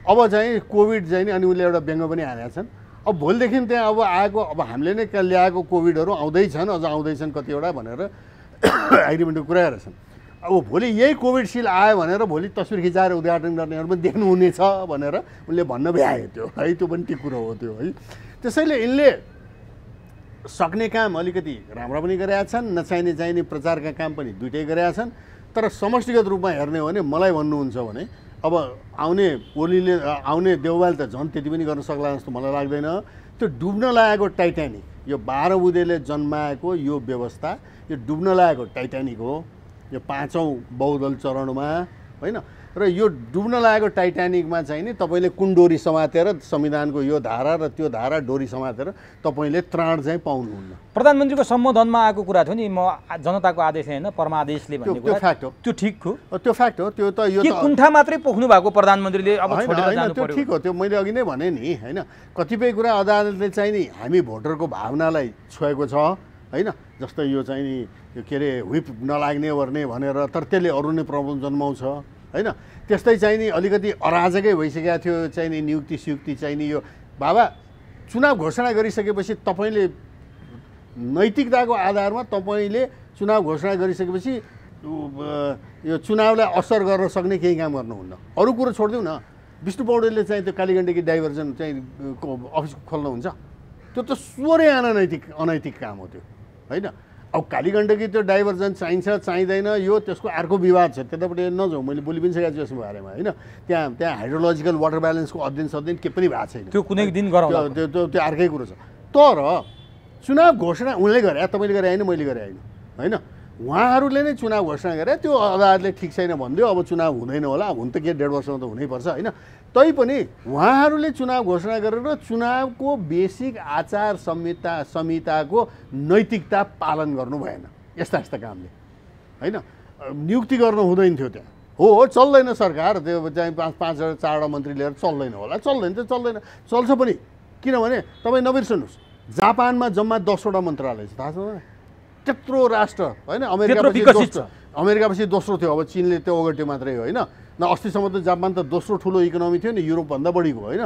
S2: अब चाहिँ कोभिड चाहिँ नि अनि उसले एउटा व्यङ्ग पनि हानेका छन् अब भोलिदेखि त्यहाँ अब आएको अब हामीले नै ल्याएको कोभिडहरू आउँदैछन् अझ आउँदैछन् कतिवटा भनेर एग्रिमेन्टको कुरा गरेछन् अब भोलि यही कोभिड सिल आयो भनेर भोलि तस्बिर खिचाएर उद्घाटन गर्नेहरू पनि देख्नुहुनेछ भनेर उनले भन्न भ्यायो त्यो है त्यो पनि त्यो कुरो हो त्यो है त्यसैले यिनले सक्ने काम अलिकति राम्रो पनि गरेका छन् नचाहिने प्रचारका काम पनि दुइटै गरेका छन् तर समष्टिगत रूपमा हेर्ने हो भने मलाई भन्नुहुन्छ भने अब आउने देउवाल त झन् त्यति पनि गर्न सक्ला जस्तो मलाई लाग्दैन त्यो डुब्न लागेको टाइटानिक यो 12 बुँदेले जन्माएको यो व्यवस्था यो डुब्न लागेको टाइटानिक हो यो 5औं बहुदल चरणमा होइन र यो डुब्न लागेको टाइटानिकमा चाहिँ नि तपाईँले कुन डोरी समातेर संविधानको यो धारा र त्यो धारा डोरी समातेर तपाईँले त्राण चाहिँ पाउनुहुन्न
S1: प्रधानमन्त्रीको सम्बोधनमा आएको कुरा थियो नि म जनताको आदेश होइन परमादेशले भन्ने कुरा
S2: त्यो फ्याक्ट हो
S1: त्यो ठिक हो
S2: त्यो फ्याक्ट हो त्यो त यो
S1: के कुण्ठा मात्रै पोख्नु भएको प्रधानमन्त्रीले अब छोडेर जानु
S2: त्यो ठिक हो त्यो मैले अघि नै भने नि होइन कतिपय कुरा अदालतले चाहिँ नि हामी भोटरको भावनालाई छोएको छ होइन जस्तै यो चाहिँ नि यो के अरे व्हिप नलाग्ने वर्ने भनेर तर त्यसले अरू नै प्रब्लम जन्माउँछ होइन त्यस्तै चाहिँ नि अलिकति अराजकै भइसकेको थियो चाहिँ नि नियुक्ति सियुक्ति चाहिँ नि यो बाबा चुनाव घोषणा गरिसकेपछि तपाईँले नैतिकताको आधारमा तपाईँले चुनाव घोषणा गरिसकेपछि यो चुनावलाई असर गर्न सक्ने केही काम गर्नुहुन्न अरू कुरो छोडिदिउँ न विष्णु पौडेलले चाहिँ त्यो कालीगण्डकी डाइभर्जन चाहिँ अफिस खोल्नुहुन्छ त्यो त स्वरै अनैतिक काम हो त्यो होइन अब कालीगण्डकी त्यो डाइभर्जन चाहिन्छ चाहिँदैन यो त्यसको अर्को विवाद छ त्यतापट्टि नजाउँ मैले बोलि पनि सकेको छु यसको बारेमा होइन त्यहाँ हाइड्रोलोजिकल वाटर ब्यालेन्सको अध्ययन के पनि भएको छैन
S1: त्यो कुनै दिन गरौँ
S2: त्यो अर्कै कुरो छ तर चुनाव घोषणा उनले गरे तपाईँले गरे होइन मैले गरे होइन उहाँहरूले नै चुनाव घोषणा गरे त्यो अदालतले ठिक छैन भनिदियो अब चुनाव हुँदैन होला हुन त के 1.5 वर्षमा त हुनैपर्छ होइन तैपनि उहाँहरूले चुनाव घोषणा गरेर चुनावको बेसिक आचार संहिताको नैतिकता पालन गर्नु भएन यस्ता कामले होइन नियुक्ति गर्नु हुँदैन थियो त्यहाँ हो चल्दैन सरकार त्यो चाहिँ 5-4वटा मन्त्री लिएर चल्दैन होला चल्दैन चल्छ पनि किनभने तपाईँ नबिर्सनुहोस् जापानमा जम्मा 10वटा मन्त्रालय छ थाहा छ त्यत्रो राष्ट्र होइन अमेरिकापछि दोस्रो थियो अब चीनले त्यो ओगट्यो मात्रै होइन न अस्तिसम्म त जापान त दोस्रो ठुलो इकोनोमी थियो नि युरोपभन्दा बढीको होइन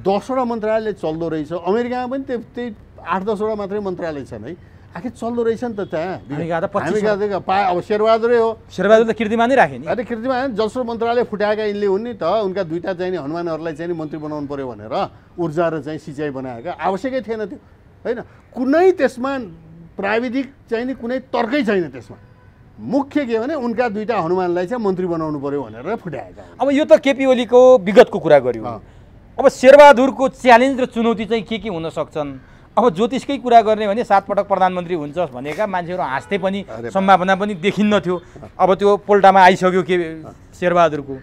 S2: 10वटा मन्त्रालय चल्दो रहेछ अमेरिकामा पनि त्यही 8-10वटा मात्रै मन्त्रालय छन् है आखिर चल्दो रहेछ नि त त्यहाँ अब शेरबहादुरै हो
S1: शेरबहादुर त कीर्तिमान नै राखे नि
S2: अरे कीर्तिमान जसरो मन्त्रालय फुटाएका यिनले हुन् नि त उनका दुईटा चाहिँ नि हनुमानहरूलाई चाहिँ मन्त्री बनाउनु पर्यो भनेर ऊर्जा र चाहिँ सिँचाइ बनाएका आवश्यकै थिएन त्यो होइन कुनै त्यसमा प्राविधिक चाहिँ नि कुनै तर्कै छैन त्यसमा मुख्य के भने उनका दुईटा हनुमानलाई चाहिँ मन्त्री बनाउनु पर्यो भनेर फुटाएका
S1: अब यो त केपी ओलीको विगतको कुरा गर्यो अब शेरबहादुरको च्यालेन्ज र चुनौती चाहिँ के हुन सक्छन् अब ज्योतिषकै कुरा गर्ने भने 7 पटक प्रधानमन्त्री हुन्छ भनेका मान्छेहरू हाँस्दै पनि सम्भावना पनि देखिन्न थियो अब त्यो पोल्टामा आइसक्यो के शेरबहादुरको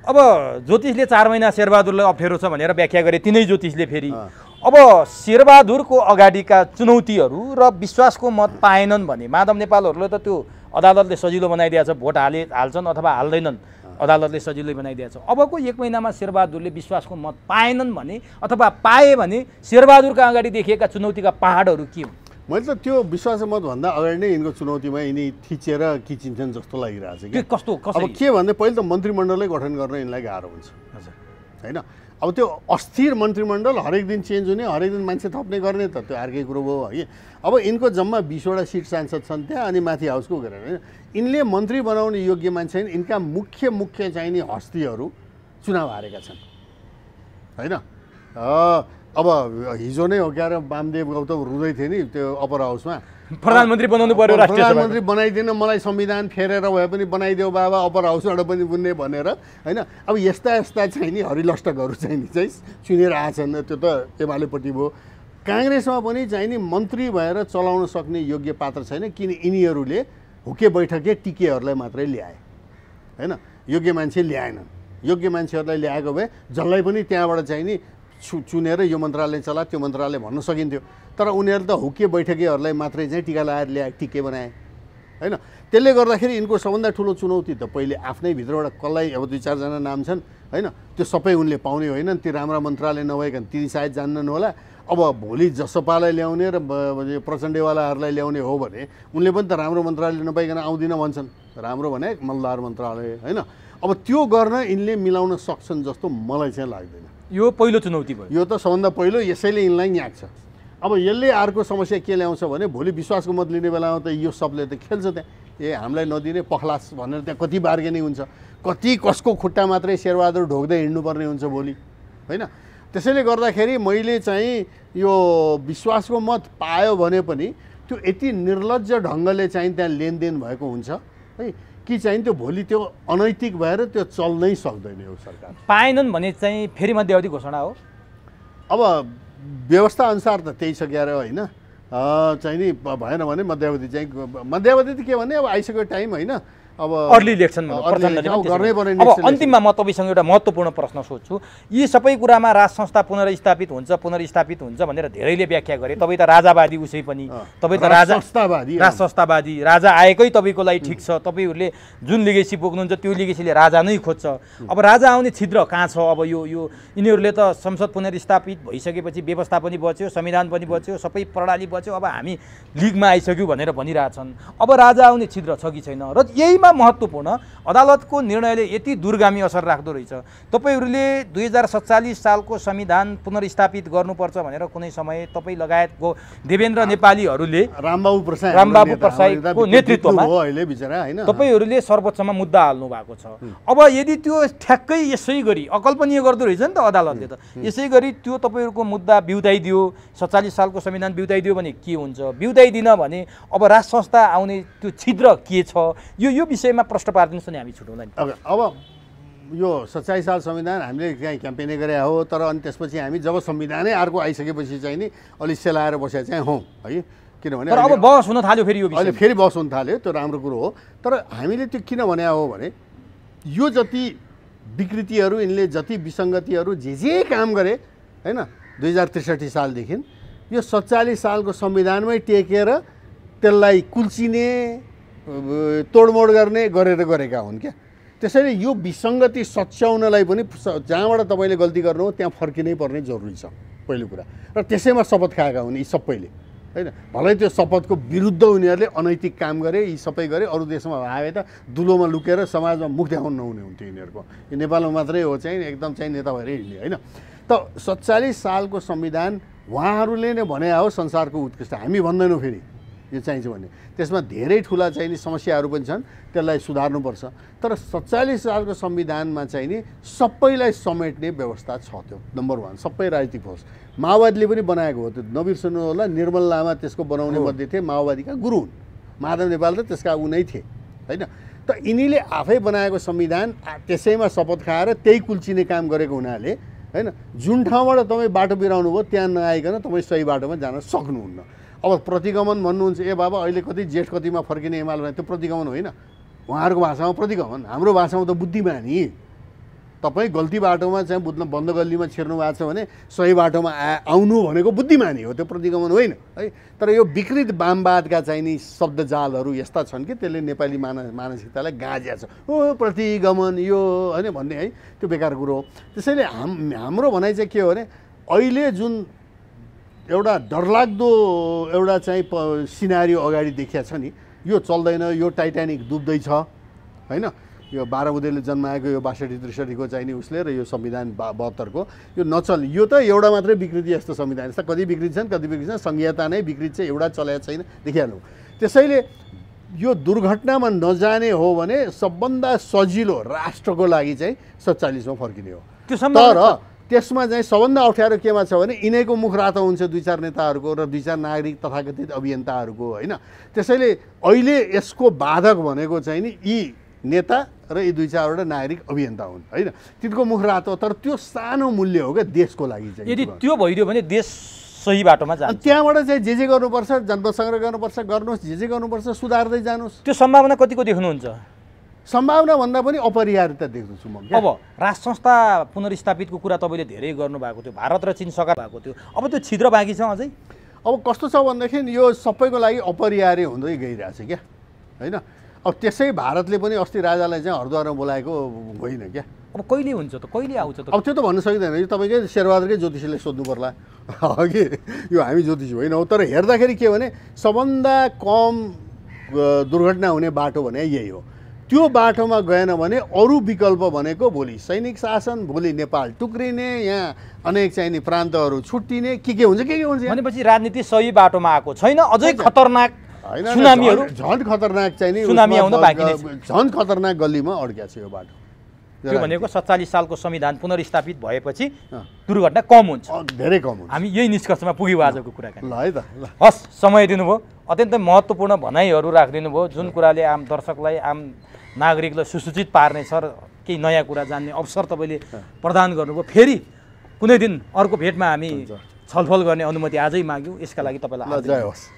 S1: अब ज्योतिषले 4 महिना शेरबहादुरलाई अप्ठ्यारो छ भनेर व्याख्या गरे तिनै ज्योतिषले फेरि अब शेरबहादुरको अगाडिका चुनौतीहरू र विश्वासको मत पाएनन् भने माधव नेपालहरूले त त्यो अदालतले सजिलो बनाइदिएको छ, भोट हाल्छन् अथवा हाल्दैनन्, अदालतले सजिलै बनाइदिएको छ। अबको 1 महिनामा शेरबहादुरले विश्वासको मत पाएनन् भने अथवा पाए भने शेरबहादुरका अगाडि देखिएका चुनौतीका पहाडहरू के हुन्?
S2: मैले त त्यो विश्वास मतभन्दा अगाडि नै यिनको चुनौतीमा यिनी थिचेर किचिन्छन् जस्तो लागिरहेछ कि
S1: कस्तो
S2: अब के भन्दा पहिले त मन्त्रीमण्डलै गठन गर्न यिनलाई गाह्रो हुन्छ होइन। अब त्यो अस्थिर मन्त्रीमण्डल हरेक दिन चेन्ज हुने, हरेक दिन मान्छे थप्ने गर्ने त त्यो अर्कै कुरो भयो है। अब यिनको जम्मा 20वटा सिट सांसद छन् त्यहाँ, अनि माथि हाउसको गरेर होइन यिनले मन्त्री बनाउने योग्य मान्छे यिनका मुख्य चाहिँ नि हस्तीहरू चुनाव हारेका छन् होइन। अब हिजो नै हो क्या वामदेव गौतम रुँदै थियो नि त्यो अप्पर हाउसमा,
S1: प्रधानमन्त्री बनाउनु पर्यो,
S2: प्रधानमन्त्री बनाइदिन, मलाई संविधान फेरेर भए पनि बनाइदेऊ बाबा, अप्पर हाउसबाट पनि बुन्ने भनेर होइन। अब यस्ता चाहिँ नि हरिलष्टकहरू चाहिँ चुनेर आएछन्। त्यो त एमालेपट्टि भयो। काङ्ग्रेसमा पनि चाहिँ नि मन्त्री भएर चलाउन सक्ने योग्य पात्र छैन, किन यिनीहरूले हुके बैठके टिकेहरूलाई मात्रै ल्याए होइन, योग्य मान्छे ल्याएनन्। योग्य मान्छेहरूलाई ल्याएको भए जसलाई पनि त्यहाँबाट चाहिँ नि चुनेर यो मन्त्रालय चला त्यो मन्त्रालय भन्न सकिन्थ्यो, तर उनीहरू त हुके बैठकेहरूलाई मात्रै चाहिँ टिका लगाएर ल्याए, टिके बनाए होइन। त्यसले गर्दाखेरि यिनको सबभन्दा ठुलो चुनौती त पहिले आफ्नै भित्रबाट कसलाई अब 2-4जना नाम छन् होइन, त्यो सबै उनले पाउने होइनन्। ती राम्रा मन्त्रालय नभएका ती सायद जान्नन् होला। अब भोलि जसपालाई ल्याउने र प्रचण्डेवालाहरूलाई ल्याउने हो भने उनले पनि त राम्रो मन्त्रालय नपाइकन आउँदिन भन्छन्। राम्रो भने मलदार मन्त्रालय होइन। अब त्यो गर्न यिनले मिलाउन सक्छन् जस्तो मलाई चाहिँ लाग्दैन।
S1: यो पहिलो चुनौती भयो,
S2: यो त सबभन्दा पहिलो, यसैले यिनलाई न्याक्छ। अब यसले अर्को समस्या के ल्याउँछ भने भोलि विश्वासको मत लिने बेलामा त यो सबले त खेल्छ त्यहाँ, हामीलाई नदिने पखलास भनेर त्यहाँ कति बार्गेनिङ हुन्छ, कति कसको खुट्टा मात्रै शेरबहादुर ढोक्दै हिँड्नुपर्ने हुन्छ भोलि होइन। त्यसैले गर्दाखेरि मैले चाहिँ यो विश्वासको मत पायो भने पनि त्यो यति निर्लज्ज ढङ्गले चाहिँ त्यहाँ लेनदेन भएको हुन्छ है कि चाहिँ त्यो भोलि त्यो अनैतिक भएर त्यो चल्नै सक्दैन यो सरकार।
S1: पाएनन् भने चाहिँ फेरि मध्यावधि घोषणा हो।
S2: अब व्यवस्था अनुसार त त्यही छ क्यारे होइन, चाहिँ नि भएन भने मध्यावधि चाहिँ मध्यावधि त के भने अब आइसक्यो टाइम होइन। अब
S1: अर्ली इलेक्सन
S2: गर्नै पर्ने।
S1: अब अन्तिममा म तपाईँसँग एउटा महत्त्वपूर्ण प्रश्न सोध्छु। यी सबै कुरामा राज संस्था पुनर्स्थापित हुन्छ भनेर धेरैले व्याख्या गरे। तपाईँ त राजावादी उसै पनि, तपाईँ त राज संस्थावादी, राजा आएकै तपाईँको लागि ठिक छ, तपाईँहरूले जुन लिगेसी बोक्नुहुन्छ त्यो लिगेसीले राजा नै खोज्छ। अब राजा आउने छिद्र कहाँ छ? अब यो यिनीहरूले त संसद पुनर्स्थापित भइसकेपछि व्यवस्था पनि बच्यो, संविधान पनि बच्यो, सबै प्रणाली बच्यो, अब हामी लिगमा आइसक्यौँ भनेर भनिरहेछन्। अब राजा आउने छिद्र छ कि छैन? र यहीमा महत्त्वपूर्ण अदालतको निर्णयले यति दूरगामी असर राख्दो रहेछ। तपाईँहरूले 2047 सालको संविधान पुनर्स्थापित गर्नुपर्छ भनेर कुनै समय तपाईँ लगायतको देवेन्द्र नेपालीहरूले रामबाबु प्रसाईको नेतृत्वमा तपाईँहरूले सर्वोच्चमा मुद्दा हाल्नु भएको छ। अब यदि त्यो ठ्याक्कै यसै गरी अकल्पनीय गर्दो रहेछ नि त अदालतले, त यसै गरी त्यो तपाईँहरूको मुद्दा बिउताइदियो, 47 सालको संविधान बिउताइदियो भने के हुन्छ? बिउताइदिन भने अब राज संस्था आउने त्यो छिद्र के छ? यो विषयमा प्रश्न पारिदिनुहोस् नि, हामी छुटाउँदैन।
S2: अब यो 47 साल संविधान हामीले चाहिँ क्याम्पेनै गरे हो, तर अनि त्यसपछि हामी जब संविधानै अर्को आइसकेपछि चाहिँ नि अलिक सेलाएर बसेका चाहिँ हौँ है, किनभने
S1: अब बहस हुन थाल्यो फेरि यो
S2: अहिले फेरि बहस हुन थाल्यो, त्यो राम्रो कुरो हो। तर हामीले त्यो किन भने हो भने यो जति विकृतिहरू यिनले जति विसङ्गतिहरू जे काम गरे होइन 2063 सालदेखि यो 47 सालको संविधानमै टेकेर त्यसलाई कुल्चिने तोडमोड गरेर गरेका हुन् क्या। त्यसैले यो विसङ्गति सच्याउनलाई पनि जहाँबाट तपाईँले गल्ती गर्नु हो त्यहाँ फर्किनै पर्ने जरुरी छ पहिलो कुरा। र त्यसैमा शपथ खाएका हुन् यी सबैले होइन। भलै त्यो शपथको विरुद्ध उनीहरूले अनैतिक काम गरे, यी सबै गरे। अरू देशमा भए त दुलोमा लुकेर समाजमा मुख देखाउन नहुने हुन्थ्यो यिनीहरूको। यो नेपालमा मात्रै हो चाहिँ एकदम चाहिँ नेता भएर हिँड्ने होइन। त 47 सालको संविधान उहाँहरूले नै भने हो संसारको उत्कृष्ट, हामी भन्दैनौँ फेरि यो चाहिन्छ भने। त्यसमा धेरै ठुला चाहिँ नि समस्याहरू पनि छन्, त्यसलाई सुधार्नुपर्छ। तर 47 सालको संविधानमा चाहिँ नि सबैलाई समेट्ने व्यवस्था छ। त्यो नम्बर 1 सबै राजनीतिक फोर्स माओवादीले पनि बनाएको हो। त्यो नबिर्सनु होला, निर्मल लामा त्यसको बनाउने मध्ये थिए, माओवादीका गुरु हुन्। माधव नेपाल त त्यसका उनै थिए होइन। त यिनीले आफै बनाएको संविधान त्यसैमा शपथ खाएर त्यही कुल्चिने काम गरेको हुनाले होइन, जुन ठाउँबाट तपाईँ बाटो बिराउनु भयो त्यहाँ नआइकन तपाईँ सही बाटोमा जान सक्नुहुन्न। अब प्रतिगमन भन्नुहुन्छ, ए बाबा अहिले कति जेठ कतिमा फर्किने हिमाल भने त्यो प्रतिगमन होइन। उहाँहरूको भाषामा प्रतिगमन, हाम्रो भाषामा त बुद्धिमानी तपाईँ गल्ती बाटोमा चाहिँ बुझ्न बन्द गल्लीमा छिर्नु भएको छ भने सही बाटोमा आउनु भनेको बुद्धिमानी हो, त्यो प्रतिगमन होइन है। तर यो विकृत वामवादका चाहिँ नि शब्दजालहरू यस्ता छन् कि त्यसले नेपाली मानसिकतालाई गाँज्या छ। ओ प्रतिगमन यो होइन भन्ने है, त्यो बेकार कुरो हो। त्यसैले हाम्रो भनाइ चाहिँ के हो भने अहिले जुन एउटा डरलाग्दो एउटा चाहिँ सिनारियो अगाडि देखिया छ नि, यो चल्दैन, यो टाइटानिक डुब्दैछ होइन। यो 12 बुधेले जन्माएको यो 62-63 को चाहिँ नि उसले र यो संविधान 72 को यो नचल, यो त एउटा मात्रै विकृति यस्तो संविधान यस्ता कति विकृति छन्, कति विकृति छन्, संहिता नै विकृति चाहिँ एउटा चलेको छैन देखिहाल्नु। त्यसैले यो दुर्घटनामा नजाने हो भने सबभन्दा सजिलो राष्ट्रको लागि चाहिँ 47 मा फर्किने हो। तर त्यसमा चाहिँ सबभन्दा अप्ठ्यारो केमा छ भने यिनैको मुख रातो हुन्छ, 2-4 नेताहरूको र 2-4 नागरिक तथाकथित अभियन्ताहरूको होइन। त्यसैले अहिले यसको बाधक भनेको चाहिँ नि यी नेता र यी 2-4 वटा नागरिक अभियन्ता हुन् होइन। तिनको मुख रातो, तर त्यो सानो मूल्य हो क्या देशको लागि चाहिँ।
S1: यदि त्यो भइदियो भने देश सही बाटोमा जान्छ।
S2: त्यहाँबाट चाहिँ जे गर्नुपर्छ, जनमत सङ्ग्रह गर्नुपर्छ, गर्नुहोस्, जे गर्नुपर्छ सुधार्दै जानुहोस्।
S1: त्यो सम्भावना कतिको देख्नुहुन्छ?
S2: सम्भावना भन्दा पनि अपरिहार्यता देख्छु म।
S1: अब राष्ट्र संस्था पुनर्स्थापितको कुरा तपाईँले धेरै गर्नुभएको थियो, भारत र चीन सकार भएको थियो, अब त्यो छिद्र बाँकी छ अझै?
S2: अब कस्तो छ भनेदेखि यो सबैको लागि अपरिहार्य हुँदै गइरहेछ क्या होइन। अब त्यसै भारतले पनि अस्ति राजालाई चाहिँ हरिद्वारमा बोलाएको होइन क्या।
S1: अब कहिले हुन्छ त, कहिले आउँछ त?
S2: अब त्यो त भन्न सकिँदैन, यो तपाईँकै शेरबहादुरकै ज्योतिषीले सोध्नु पर्ला कि यो हामी ज्योतिषी होइनौँ। तर हेर्दाखेरि के भने सबभन्दा कम दुर्घटना हुने बाटो भने यही हो। त्यो बाटोमा गएन भने अरू विकल्प भनेको भोलि सैनिक शासन, भोलि नेपाल टुक्रिने, यहाँ अनेक चाहिने प्रान्तहरू छुट्टिने, के हुन्छ
S1: भनेपछि राजनीति सही बाटोमा आएको छैन, अझै खतरनाक सुनामीहरू,
S2: झन् खतरनाक चाहिने
S1: सुनामी आउन बाँकी नै छ,
S2: झन् खतरनाक गल्लीमा अड्किया छ यो बाटो।
S1: त्यो भनेको 47 सालको संविधान पुनर्स्थापित भएपछि दुर्घटना कम हुन्छ,
S2: धेरै कम हुन्छ।
S1: हामी यही निष्कर्षमा पुग्यौँ आजको कुराकानी।
S2: ल है त,
S1: हस्, समय दिनुभयो, अत्यन्तै महत्त्वपूर्ण भनाइहरू राखिदिनु भयो, जुन कुराले आम दर्शकलाई, आम नागरिकलाई सुसूचित पार्नेछ र केही नयाँ कुरा जान्ने अवसर तपाईँले प्रदान गर्नुभयो। फेरि कुनै दिन अर्को भेटमा हामी छलफल गर्ने अनुमति आजै माग्यौँ, यसका लागि तपाईँलाई
S2: जय होस्।